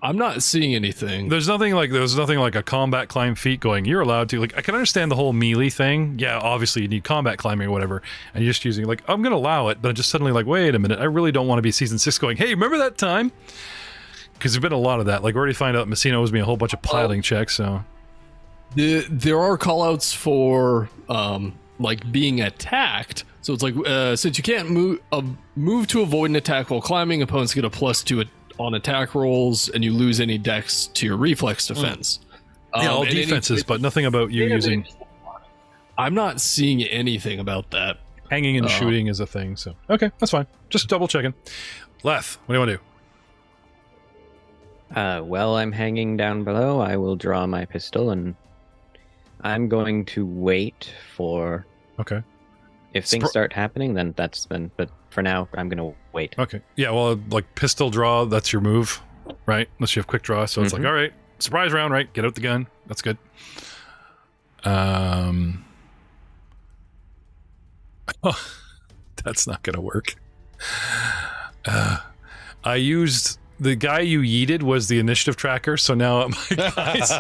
I'm not seeing anything. There's nothing like a combat climb feat going, you're allowed to. Like, I can understand the whole melee thing. Yeah, obviously you need combat climbing or whatever, and you're just using, like, I'm going to allow it, but I'm just suddenly like, wait a minute, I really don't want to be season 6 going, hey, remember that time? Because there's been a lot of that. Like, we already find out Messina owes me a whole bunch of piloting checks, so... There are callouts for, like, being attacked. So it's like, since you can't move to avoid an attack while climbing, opponents get a +2 on attack rolls, and you lose any dex to your reflex defense. Yeah, all defenses, but nothing about you using... I'm not seeing anything about that. Hanging and shooting is a thing, so... Okay, that's fine. Just double checking. Leth, what do you want to do? While I'm hanging down below, I will draw my pistol, and I'm going to wait for... Okay. If things start happening, then but for now, I'm going to wait. Okay. Yeah, well, like pistol draw, that's your move, right? Unless you have quick draw. So it's like, all right, surprise round, right? Get out the gun. That's good. Oh, that's not going to work. I used... The guy you yeeted was the initiative tracker, so now my guys...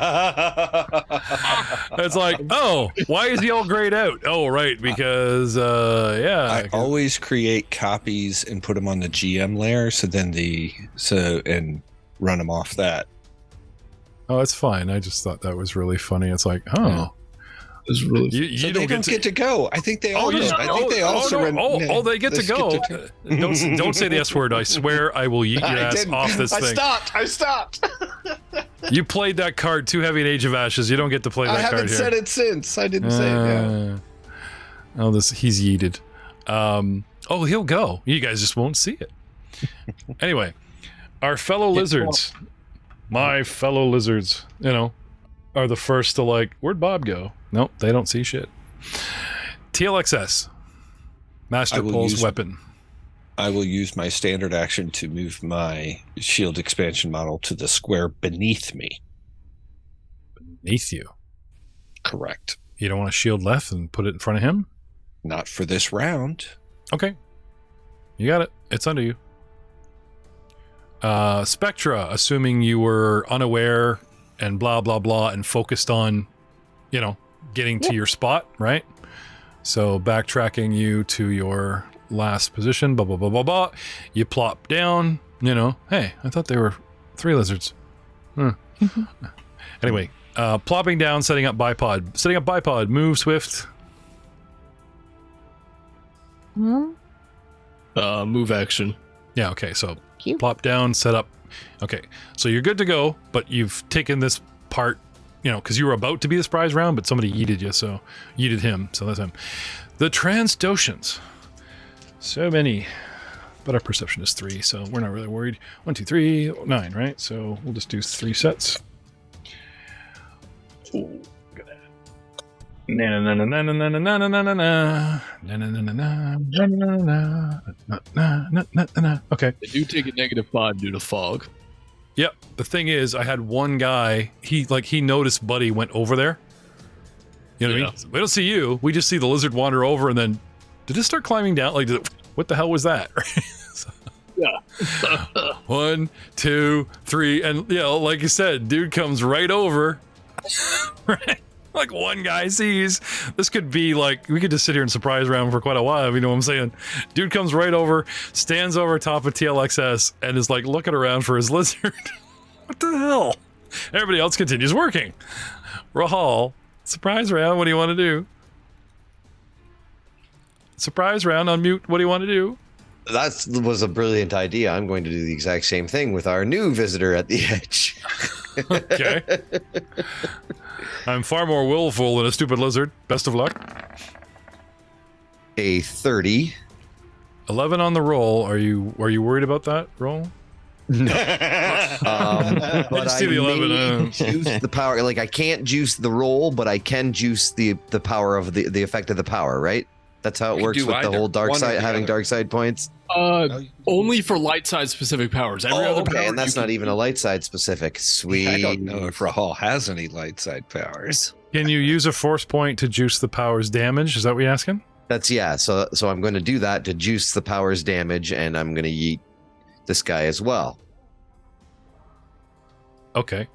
It's like, oh, why is he all grayed out? Oh, right, because, I always create copies and put them on the GM layer, and run them off that. Oh, it's fine. I just thought that was really funny. It's like, oh... Yeah. You so they don't get to go. I think they all. I think they all surrender. They get to go. Don't say the S word. I swear I will yeet your ass off this thing. I stopped. You played that card too heavy in Age of Ashes. You don't get to play that card here. I haven't said it since. I didn't say it. Yeah. Oh, he's yeeted. He'll go. You guys just won't see it. Anyway, our fellow lizards, my fellow lizards, are the first to like, where'd Bob go? Nope, they don't see shit. TLXS. Master Pole's weapon. I will use my standard action to move my shield expansion model to the square beneath me. Beneath you? Correct. You don't want to shield left and put it in front of him? Not for this round. Okay. You got it. It's under you. Spectra, assuming you were unaware and blah, blah, blah, and focused on, getting to your spot, right? So backtracking you to your last position, blah, blah, blah, blah, blah. You plop down, hey, I thought there were 3 lizards. Anyway, plopping down, setting up bipod. Setting up bipod, move swift. Move action. Yeah, okay, so plop down, set up. Okay, so you're good to go, but you've taken this part, because you were about to be the surprise round, but somebody yeeted you, so yeeted him, so that's him. The Trandoshans. So many, but our perception is 3, so we're not really worried. 1, 2, 3, 9, right? So we'll just do 3 sets. Ooh, look at that. Okay. They do take a -5 due to fog. Yep. The thing is, I had one guy, he noticed Buddy went over there. You know what I mean? We don't see you. We just see the lizard wander over and then, did it start climbing down? Like, what the hell was that? Yeah. 1, 2, 3. And, like you said, dude comes right over. Right? Like one guy sees. This could be like, we could just sit here and surprise round for quite a while, you know what I'm saying? Dude comes right over, stands over top of TLXS, and is like looking around for his lizard. What the hell? Everybody else continues working. Rahal, surprise round, what do you want to do? Surprise round on mute, what do you want to do? That was a brilliant idea. I'm going to do the exact same thing with our new visitor at the edge. Okay. I'm far more willful than a stupid lizard. Best of luck. A 30. 11 on the roll. Are you worried about that roll? No. But I see the 11. Juice the power. Like I can't juice the roll, but I can juice the power of the effect of the power. Right? That's how it works with the whole dark side, having dark side points. Only for light side specific powers. Every other power, and that's not even a light side specific. Sweet. I don't know if Rahal has any light side powers. Can you use a force point to juice the power's damage? Is that what you're asking? That's So I'm going to do that to juice the power's damage, and I'm going to yeet this guy as well. Okay.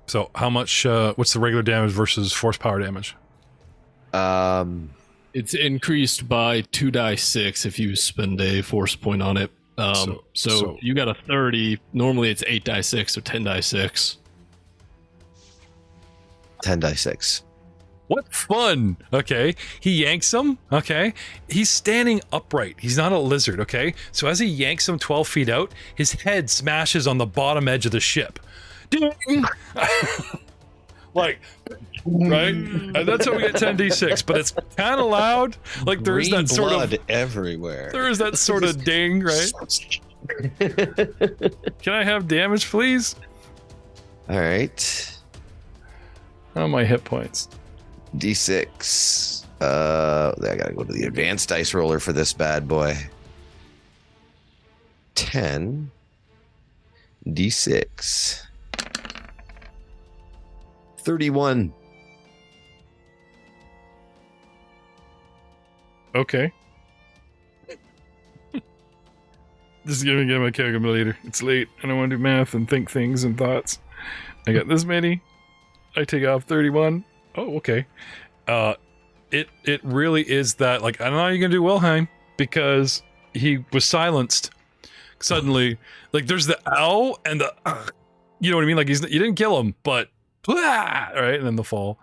So how much? What's the regular damage versus force power damage? It's increased by 2d6 if you spend a force point on it. So you got a 30. Normally it's 8d6 or 10d6. 10d6. What fun! Okay, he yanks him. Okay, he's standing upright. He's not a lizard. Okay, so as he yanks him 12 feet out, his head smashes on the bottom edge of the ship. Ding! Like, right? And that's how we get 10d6, but it's kind of loud. Like there's that sort of everywhere. There is that sort of ding, right? Can I have damage, please? All right. How are my hit points? D6. I gotta go to the advanced dice roller for this bad boy. 10 d6. 31. Okay. Just gonna get my calculator. It's late. I don't want to do math and think things and thoughts. I got this many. I take off 31. Oh, okay. It really is that, like, I don't know how you're gonna do Wilhelm, because he was silenced suddenly. Like, there's the ow and the you know what I mean? Like, you didn't kill him, but right, and then the fall.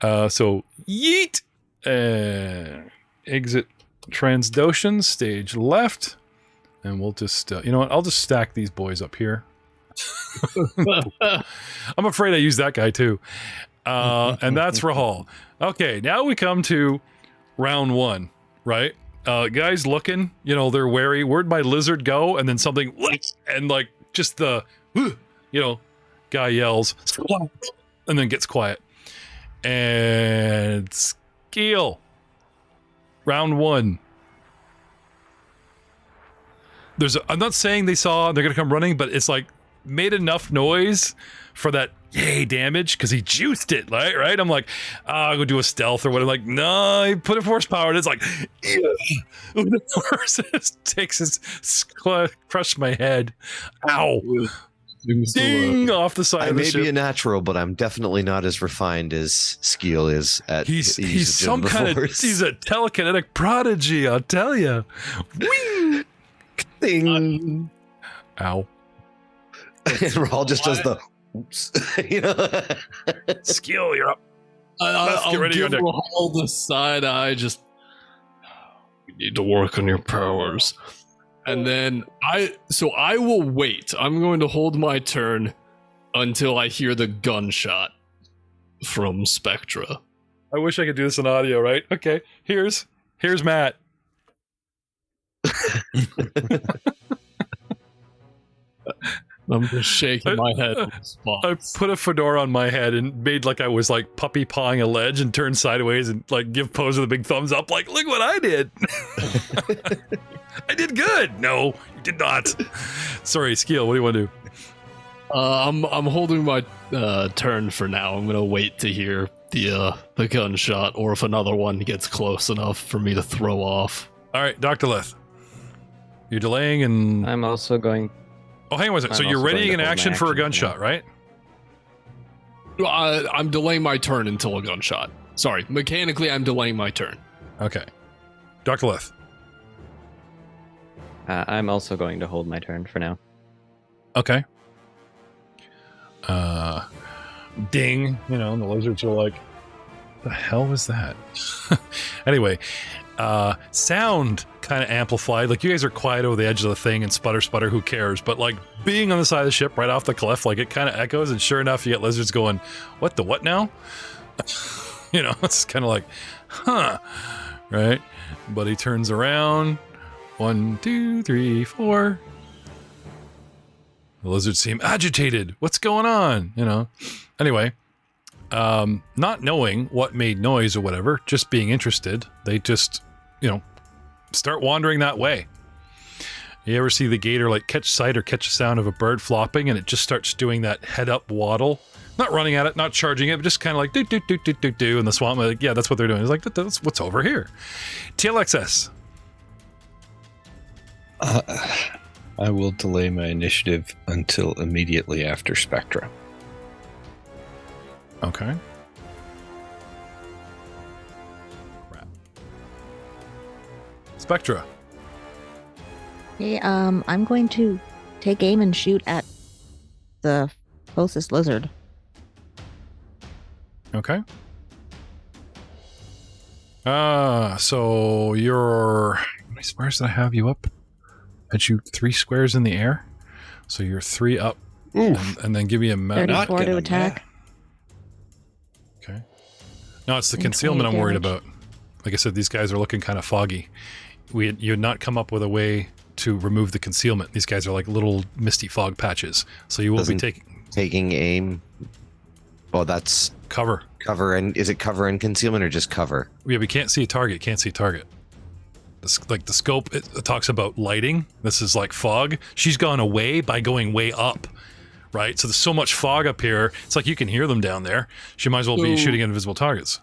So yeet. Exit Trandoshan, stage left, and we'll just you know what? I'll just stack these boys up here. I'm afraid I used that guy too. And that's Rahal. Okay, now we come to round 1, right? Guys looking, you know, they're wary. Where'd my lizard go? And then something, and like just the, you know, guy yells, and then gets quiet. And skill. Round 1. I'm not saying they're gonna come running, but it's like made enough noise for that yay damage because he juiced it, right? I'm like, I'll go do a stealth or whatever. Like, no, he put a force power, and it's like, the force takes his crushed my head. Ow. Ding off the side of the ship. I may be a natural, but I'm definitely not as refined as Skeel is at. He's some kind of. He's a telekinetic prodigy, I'll tell you. Wing. Ding. Ow. And Rahal just does the. Oops. You know. Skeel, you're up. I'll give Rahal the side eye. Just. We need to work on your powers. And then I will wait. I'm going to hold my turn until I hear the gunshot from Spectra. I wish I could do this in audio, right? Okay, here's Matt. I'm just shaking my head. I put a fedora on my head and made like I was like puppy pawing a ledge and turned sideways and like give Poser the big thumbs up, like, look what I did. I did good. No, you did not. Sorry, Skeel, what do you want to do? I'm holding my turn for now. I'm gonna wait to hear the gunshot, or if another one gets close enough for me to throw off. All right, Dr. Leth. You're delaying, and I'm also going. Oh, hang on a second. So you're readying an action for a gunshot, right? I'm delaying my turn until a gunshot. Sorry, mechanically, I'm delaying my turn. Okay. Dr. Leth. I'm also going to hold my turn for now. Okay. Ding. You know, and the lizards are like, the hell was that? Anyway, sound kind of amplified. Like, you guys are quiet over the edge of the thing and sputter, who cares? But like being on the side of the ship right off the cliff, like it kind of echoes, and sure enough, you get lizards going, what the what now? You know, it's kind of like, huh, right? But he turns around. 1, 2, 3, 4. The lizards seem agitated. What's going on? You know. Anyway, not knowing what made noise or whatever, just being interested, they just, you know, start wandering that way. You ever see the gator like catch sight or catch a sound of a bird flopping, and it just starts doing that head up waddle? Not running at it, not charging it, but just kind of like do do do do do do. And the swamp, like, yeah, that's what they're doing. It's like, that's what's over here. TLXS. I will delay my initiative until immediately after Spectra. Okay. Crap. Spectra. Okay, I'm going to take aim and shoot at the closest lizard. Okay. So you're... How many squares did I have you up? I had you 3 squares in the air. So you're 3 up. And then give me a... 34 to attack. Okay. No, it's the concealment I'm worried about. Like I said, these guys are looking kind of foggy. You had not come up with a way to remove the concealment. These guys are like little misty fog patches. So you will be taking aim Well, that's Cover. cover, and is it cover and concealment or just cover? Yeah, we can't see a target. Can't see a target. Like the scope, it talks about lighting. This is like fog. She's gone away by going way up, right? So there's so much fog up here. It's like you can hear them down there. She might as well be shooting at invisible targets.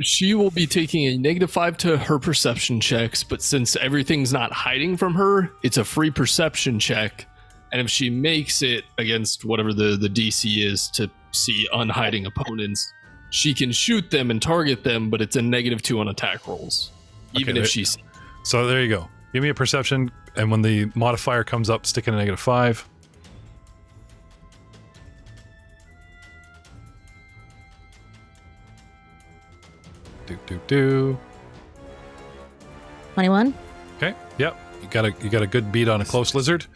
She will be taking a -5 to her perception checks, but since everything's not hiding from her, it's a free perception check. And if she makes it against whatever the DC is to see unhiding opponents, she can shoot them and target them, but it's a -2 on attack rolls, even if she's. So there you go. Give me a perception, and when the modifier comes up, stick in a -5. Do. 21. Okay. Yep. You got a good beat on a close lizard,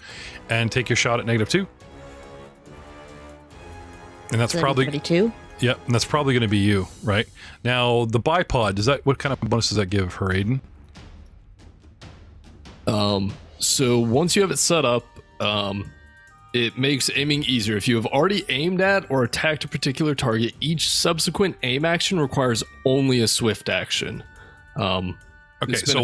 and take your shot at -2. And that's probably 32. Yep. And that's probably going to be you, right? Now the bipod. What kind of bonus does that give her, Aiden? So once you have it set up, it makes aiming easier. If you have already aimed at or attacked a particular target, each subsequent aim action requires only a swift action. Okay, so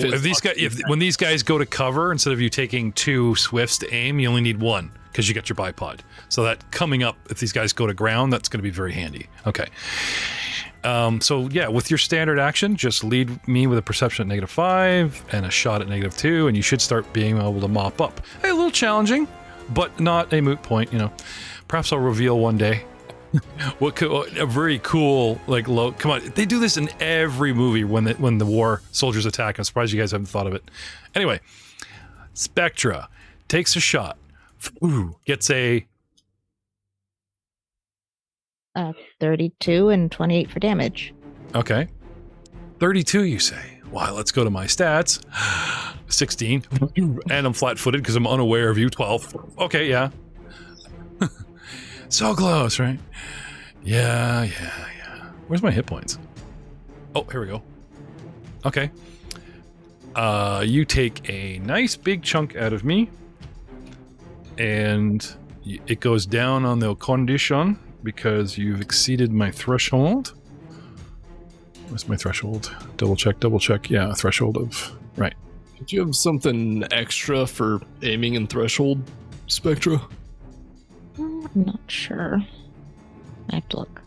when these guys go to cover, instead of you taking 2 swifts to aim, you only need 1 because you got your bipod. So that coming up, if these guys go to ground, that's going to be very handy. Okay. So yeah, with your standard action, just lead me with a perception at -5 and a shot at -2, and you should start being able to mop up. Hey, a little challenging, but not a moot point, you know. Perhaps I'll reveal one day a very cool, like, low. Come on, they do this in every movie when the war soldiers attack. I'm surprised you guys haven't thought of it. Anyway, Spectra takes a shot. Ooh, gets a 32 and 28 for damage. Okay. 32, you say? Well, let's go to my stats. 16. And I'm flat-footed because I'm unaware of you. 12. Okay, yeah. So close, right? Yeah. Where's my hit points? Oh, here we go. Okay. You take a nice big chunk out of me. And it goes down on the condition because you've exceeded my threshold. What's my threshold? Double check. Yeah, threshold of... Right. Did you have something extra for aiming and threshold, Spectra? I'm not sure. I have to look.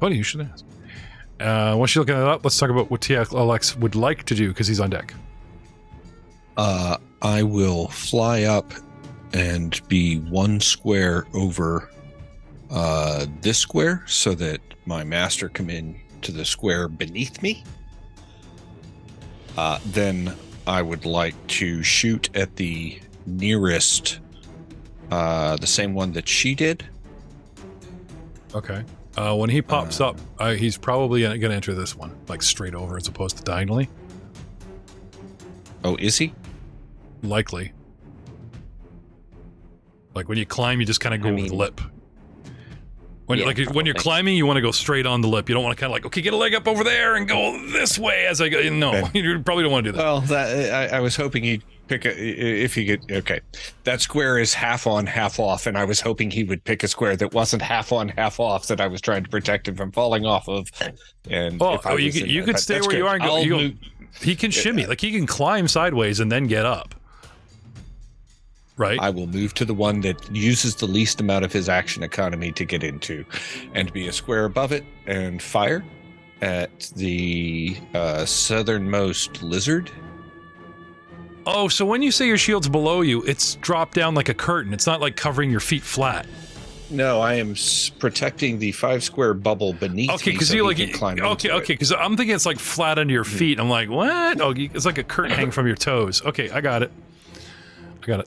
Buddy, you should ask. While she's looking it up, let's talk about what TechnoAxe would like to do because he's on deck. I will fly up and be 1 square over this square so that my master come in to the square beneath me. Then I would like to shoot at the nearest, the same one that she did. Okay. When he pops up, he's probably going to enter this one, like straight over as opposed to diagonally. Oh, is he? Likely. Like when you climb, you just kind of go over the lip. When you're climbing, you want to go straight on the lip. You don't want to kind of like, okay, get a leg up over there and go this way as I go. No, you probably don't want to do that. Well, I was hoping he'd pick if he could. Okay, that square is half on, half off, and I was hoping he would pick a square that wasn't half on, half off that I was trying to protect him from falling off of. And you could stay where you are and go. He can shimmy, like he can climb sideways and then get up. Right. I will move to the one that uses the least amount of his action economy to get into and be a square above it and fire at the southernmost lizard. Oh, so when you say your shield's below you, it's dropped down like a curtain. It's not like covering your feet flat. No, I am protecting the 5 square bubble beneath me because so he can climb into it. because I'm thinking it's like flat under your feet. I'm like, what? Oh, it's like a curtain hanging from your toes. Okay, I got it.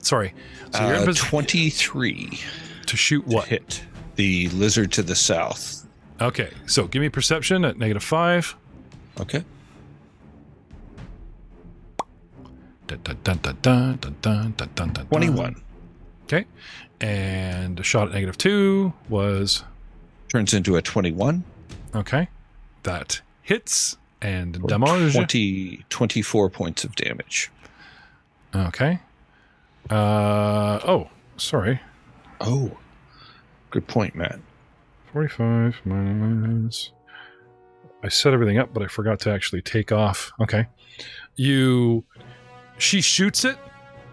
Sorry. So you're in 23 to shoot what? To hit the lizard to the south. Okay, so give me perception at -5. Okay. 21. Okay, and a shot at -2 was turns into a 21. Okay, that hits and damage 24 points of damage. Okay. Sorry. Oh, Good point, Matt. 45 minus. I set everything up, but I forgot to actually take off. Okay. She shoots it,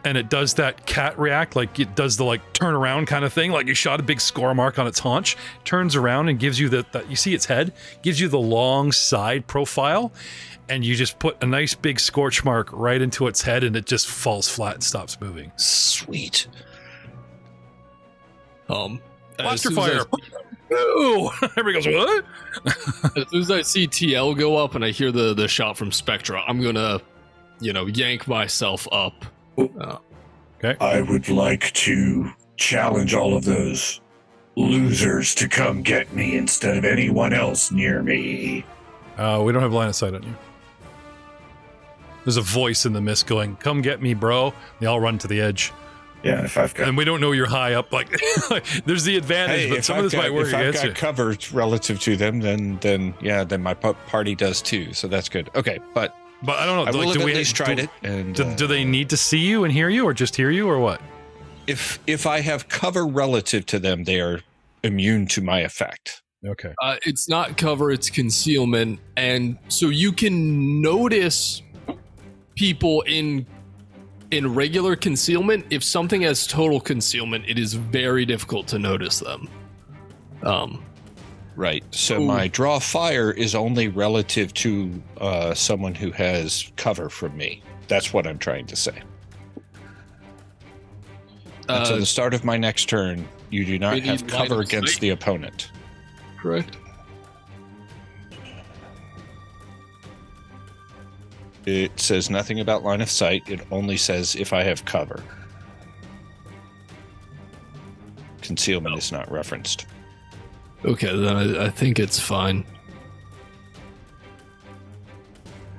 and it does that cat react, like it does the like turn around kind of thing, like you shot a big score mark on its haunch, turns around and gives you that you see its head, gives you the long side profile, and you just put a nice big scorch mark right into its head, and it just falls flat and stops moving. Sweet. Blaster fire! Ooh! Everybody goes, what? As soon as I see TL go up and I hear the shot from Spectra, I'm gonna, yank myself up. Okay. I would like to challenge all of those losers to come get me instead of anyone else near me. We don't have line of sight on you. There's a voice in the mist going, come get me, bro. They all run to the edge. Yeah, if I've got... And we don't know you're high up. Like, there's the advantage, but some of this might work against you. If I've got cover relative to them, then my party does too. So that's good. Okay, but I don't know. I will have at least tried it. And do they need to see you and hear you, or just hear you, or what? If I have cover relative to them, they are immune to my effect. Okay. It's not cover; it's concealment, and so you can notice people in regular concealment. If something has total concealment, it is very difficult to notice them. Right. So my draw fire is only relative to someone who has cover from me. That's what I'm trying to say. Until the start of my next turn, you do not have cover against the opponent. Correct. It says nothing about line of sight. It only says if I have cover. Concealment is not referenced. Okay, then I think it's fine.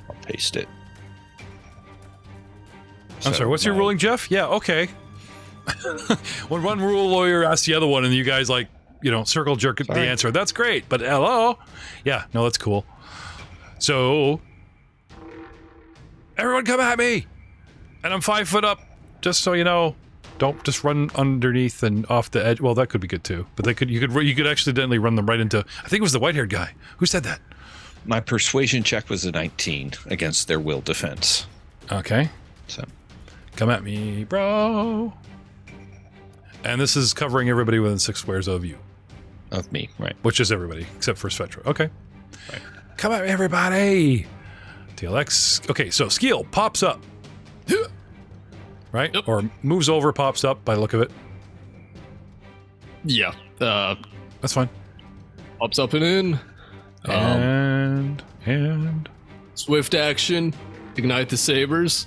I'll paste it. I'm sorry, what's your ruling, Jeff? Yeah, okay. When one rule lawyer asks the other one and you guys circle jerk the answer, that's great, but hello? Yeah, no, that's cool. So, everyone come at me! And I'm 5 foot up, just so you know. Don't just run underneath and off the edge. Well, that could be good too. But you could accidentally run them right into. I think it was the white-haired guy. Who said that? My persuasion check was a 19 against their will defense. Okay. So, come at me, bro. And this is covering everybody within 6 squares of you. Of me, right? Which is everybody except for Svetra. Okay. Right. Come at me, everybody. TLX. Okay, so Skill pops up. Right? Yep. Or moves over, pops up by the look of it. Yeah. That's fine. Pops up and in. And swift action. Ignite the sabers.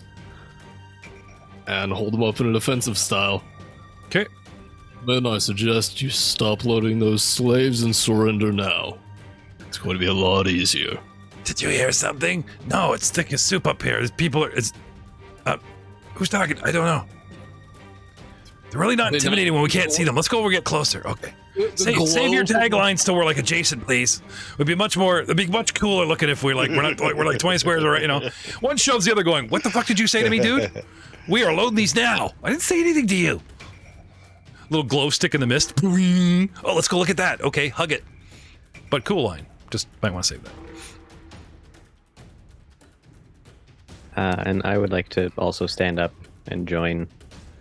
And hold them up in a defensive style. Okay. Then I suggest you stop loading those slaves and surrender now. It's going to be a lot easier. Did you hear something? No, it's thick as soup up here. Who's talking? I don't know. They're really not intimidating when we can't see them. Let's go over and get closer. Okay. Save your taglines till we're adjacent, please. It'd be much cooler looking if we're 20 squares or One shoves the other going, what the fuck did you say to me, dude? We are loading these now. I didn't say anything to you. Little glow stick in the mist. Oh, let's go look at that. Okay, hug it. But cool line. Just might want to save that. And I would like to also stand up and join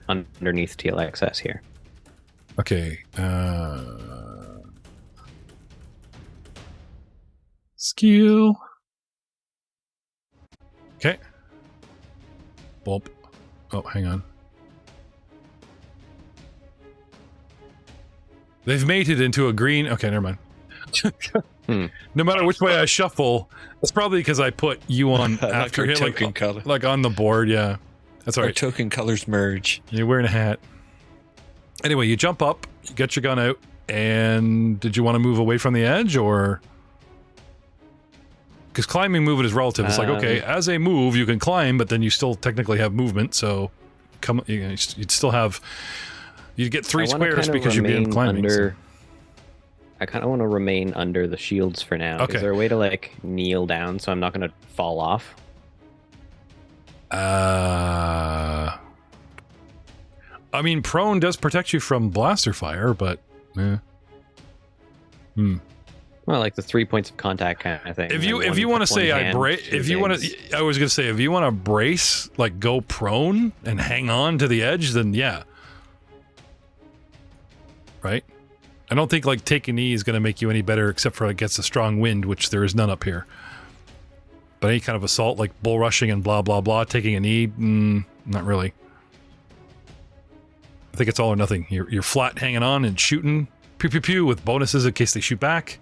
underneath TLXS here. Okay. Skill. Okay. Bulb. Oh, hang on. They've mated into a green. Okay, never mind. No matter which way I shuffle, it's probably because I put you on after him, token color. Like on the board. Yeah, that's all right. Our token colors merge. You're wearing a hat. Anyway, you jump up, you get your gun out, and did you want to move away from the edge, or? Because climbing movement is relative. It's okay, as a move, you can climb, but then you still technically have movement. So, you'd still have. You'd get 3 squares because you'd be climbing. I kind of want to remain under the shields for now. Okay. Is there a way to kneel down so I'm not going to fall off? I mean, prone does protect you from blaster fire, but Well, like the 3 points of contact kind of thing. If you want to say I was going to say, if you want to brace, like go prone and hang on to the edge, then yeah. Right? I don't think like take a knee is going to make you any better except for against a strong wind, which there is none up here. But any kind of assault like bull rushing and blah, blah, blah, taking a knee, not really. I think it's all or nothing. You're flat hanging on and shooting, pew, pew, pew, with bonuses in case they shoot back.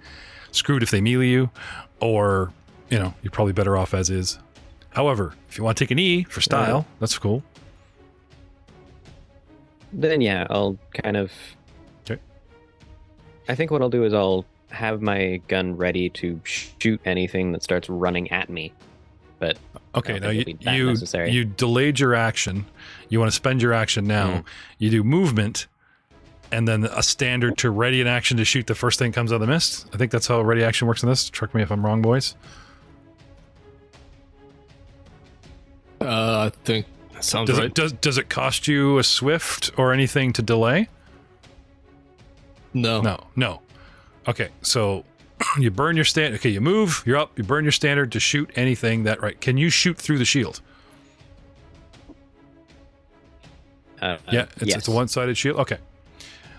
Screwed if they melee you, or, you know, you're probably better off as is. However, if you want to take a knee for style, that's cool. Then yeah, I'll kind of... Okay. I think what I'll do is I'll have my gun ready to shoot anything that starts running at me. But okay, now you delayed your action. You want to spend your action now. You do movement, and then a standard to ready an action to shoot the first thing comes out of the mist. I think that's how ready action works in this. Correct me if I'm wrong, boys. I think that sounds right. Does it cost you a swift or anything to delay? No. Okay, so you burn your stand. Okay, you move. You're up. You burn your standard to shoot anything that right. Can you shoot through the shield? Yeah, it's a one-sided shield. Okay.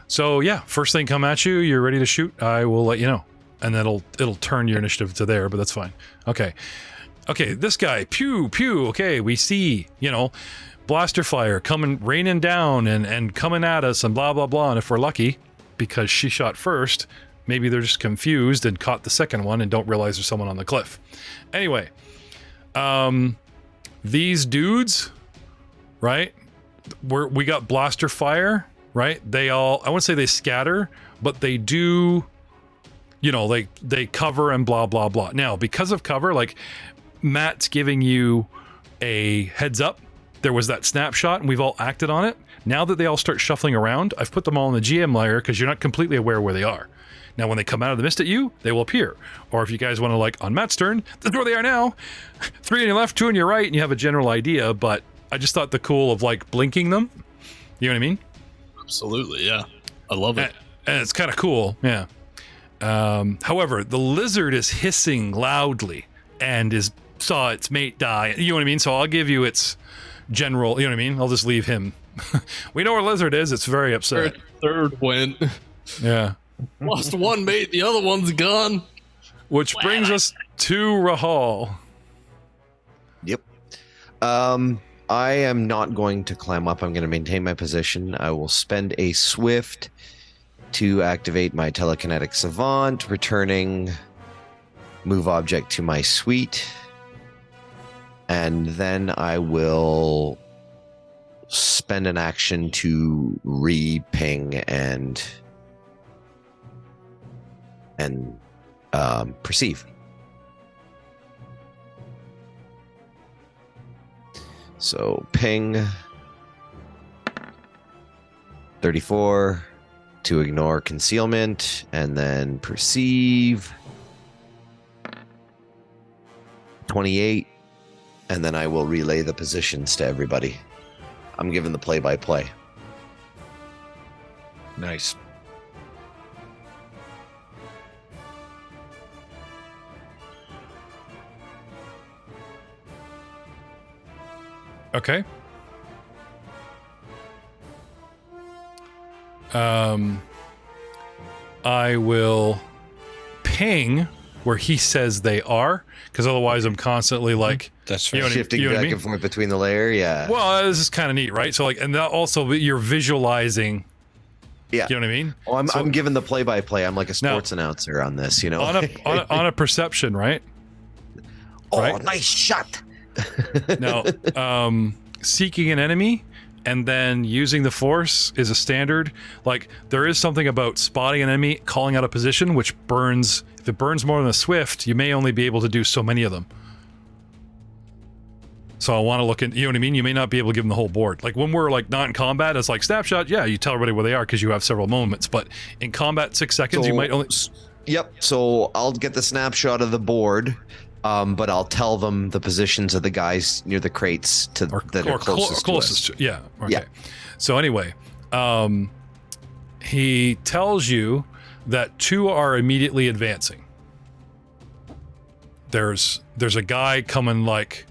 So yeah, first thing come at you, you're ready to shoot. I will let you know, and then it'll turn your initiative to there, but that's fine. Okay, this guy, pew pew. Okay, we see blaster fire coming, raining down, and coming at us, and blah blah blah. And if we're lucky, because she shot first, maybe they're just confused and caught the second one and don't realize there's someone on the cliff. Anyway, these dudes, right? We got blaster fire. Right? They all, I wouldn't say they scatter, but they do, they cover and blah, blah, blah. Now, because of cover, like Matt's giving you a heads up, there was that snapshot and we've all acted on it. Now that they all start shuffling around, I've put them all in the GM layer because you're not completely aware where they are. Now, when they come out of the mist at you, they will appear. Or if you guys want to, like, on Matt's turn, that's where they are now. 3 on your left, 2 on your right, and you have a general idea, but I just thought the cool of, like, blinking them. You know what I mean? Absolutely, yeah. I love it. And it's kind of cool, yeah. However, the lizard is hissing loudly and saw its mate die. You know what I mean? So I'll give you its general, you know what I mean? I'll just leave him. We know where lizard is. It's very upset. Third went. Yeah. Lost one mate, the other one's gone. Which brings us to Rahal. Yep. I am not going to climb up. I'm going to maintain my position. I will spend a swift to activate my telekinetic savant, returning move object to my suite. And then I will spend an action to re-ping and perceive. So ping 34 to ignore concealment, and then perceive 28, and then I will relay the positions to everybody. I'm giving the play-by-play. Nice. Okay. I will ping where he says they are, because otherwise I'm constantly like, that's shifting back and forth between the layer. Yeah. Well, this is kind of neat, right? So like, and that also you're visualizing. Yeah. You know what I mean? Oh, I'm giving the play-by-play. I'm like a sports announcer on this, on a perception, right? Oh, right? Nice shot. Now, seeking an enemy and then using the force is a standard. Like, there is something about spotting an enemy, calling out a position, which burns. If it burns more than a swift, you may only be able to do so many of them. So I want to look in, you know what I mean? You may not be able to give them the whole board. Like when we're like not in combat, it's like snapshot. Yeah, you tell everybody where they are because you have several moments. But in combat, 6 seconds, you might only. Yep. So I'll get the snapshot of the board. But I'll tell them the positions of the guys near the crates that are closest to us. Yeah. Okay. Yeah. So anyway, he tells you that 2 are immediately advancing. There's a guy coming like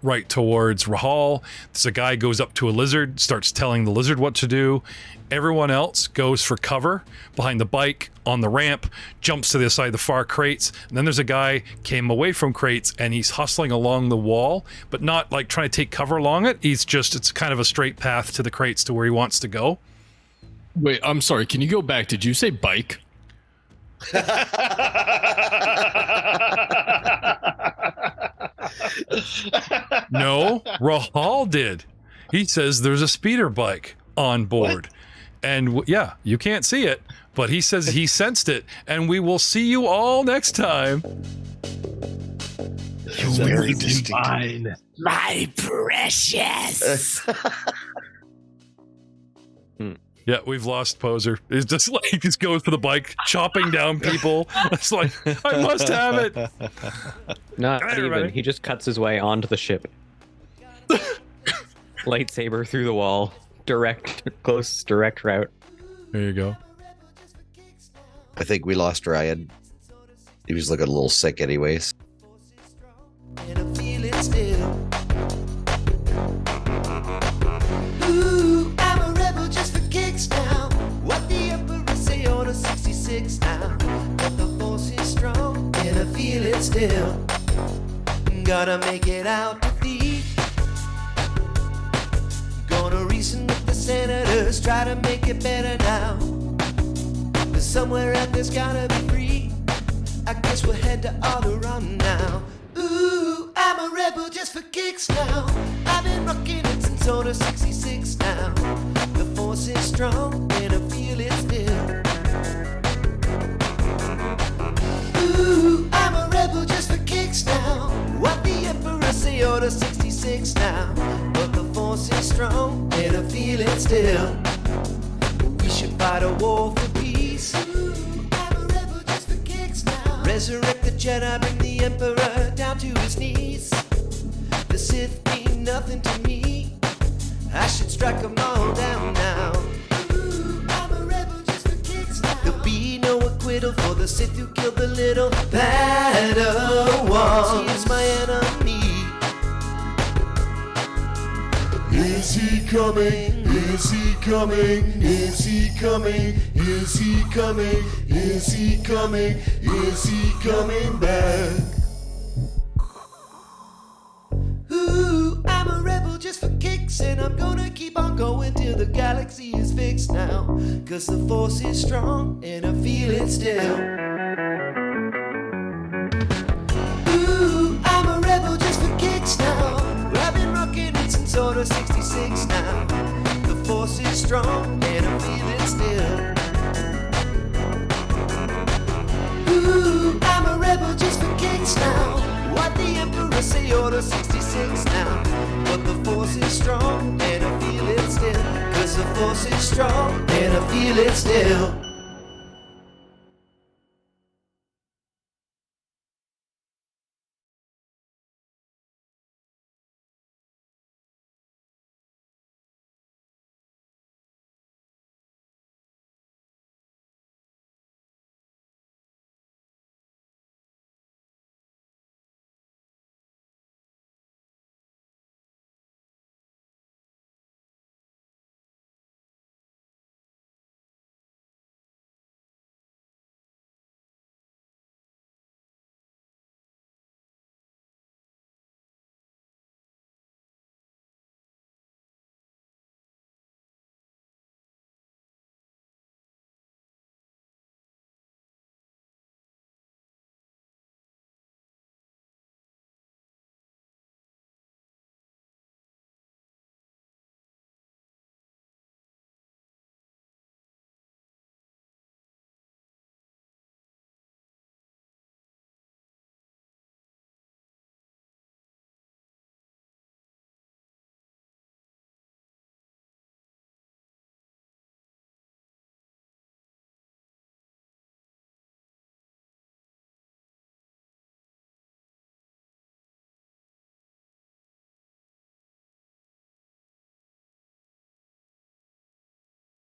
right towards Rahal. There's a guy goes up to a lizard, starts telling the lizard what to do. Everyone else goes for cover behind the bike, on the ramp, jumps to the side of the far crates. And then there's a guy came away from crates and he's hustling along the wall, but not like trying to take cover along it. It's kind of a straight path to the crates to where he wants to go. Wait, I'm sorry. Can you go back? Did you say bike? No, Rahal did. He says there's a speeder bike on board. What? And yeah, you can't see it, but he says he sensed it, and we will see you all next time. You very divine, my precious. Yeah, we've lost Poser. He's just like, he just goes for the bike, chopping down people. It's like, I must have it. Not even. He just cuts his way onto the ship. Lightsaber through the wall. Close, direct route. There you go. I think we lost Ryan. He was looking a little sick anyways. Ooh, I'm a rebel just for kicks now. What the Emperor say on a 66 now. But the force is strong and I feel it still. Gotta make it out to thee. Gonna reason with the senators, try to make it better now. But somewhere out there's gotta be free. I guess we'll head to Alderaan now. Ooh, I'm a rebel just for kicks now. I've been rocking it since order 66 now. The force is strong and I feel it still. Ooh, I'm a rebel just for kicks now. What the Emperor say order 66 now. But the force is strong and I feel it still. We should fight a war for peace. Ooh, I'm a rebel just for kicks now. Resurrect the Jedi, bring the Emperor down to his knees. The Sith mean nothing to me. I should strike them all down now. Ooh, I'm a rebel just for kicks now. There'll be no acquittal for the Sith who killed the little Padawan. He is my enemy. Is he coming? Is he coming? Is he coming? Is he coming? Is he coming? Is he coming back? Ooh, I'm a rebel just for kicks, and I'm gonna keep on going till the galaxy is fixed now. Cause the force is strong, and I feel it still. Ooh, I'm a rebel just for kicks now. I've been rocking it since order 66 now. The force is strong, and I feel it still. Ooh, I'm a rebel just for kicks now. What the Emperor say order 66 now. But the force is strong and I feel it still. Cause the force is strong and I feel it still.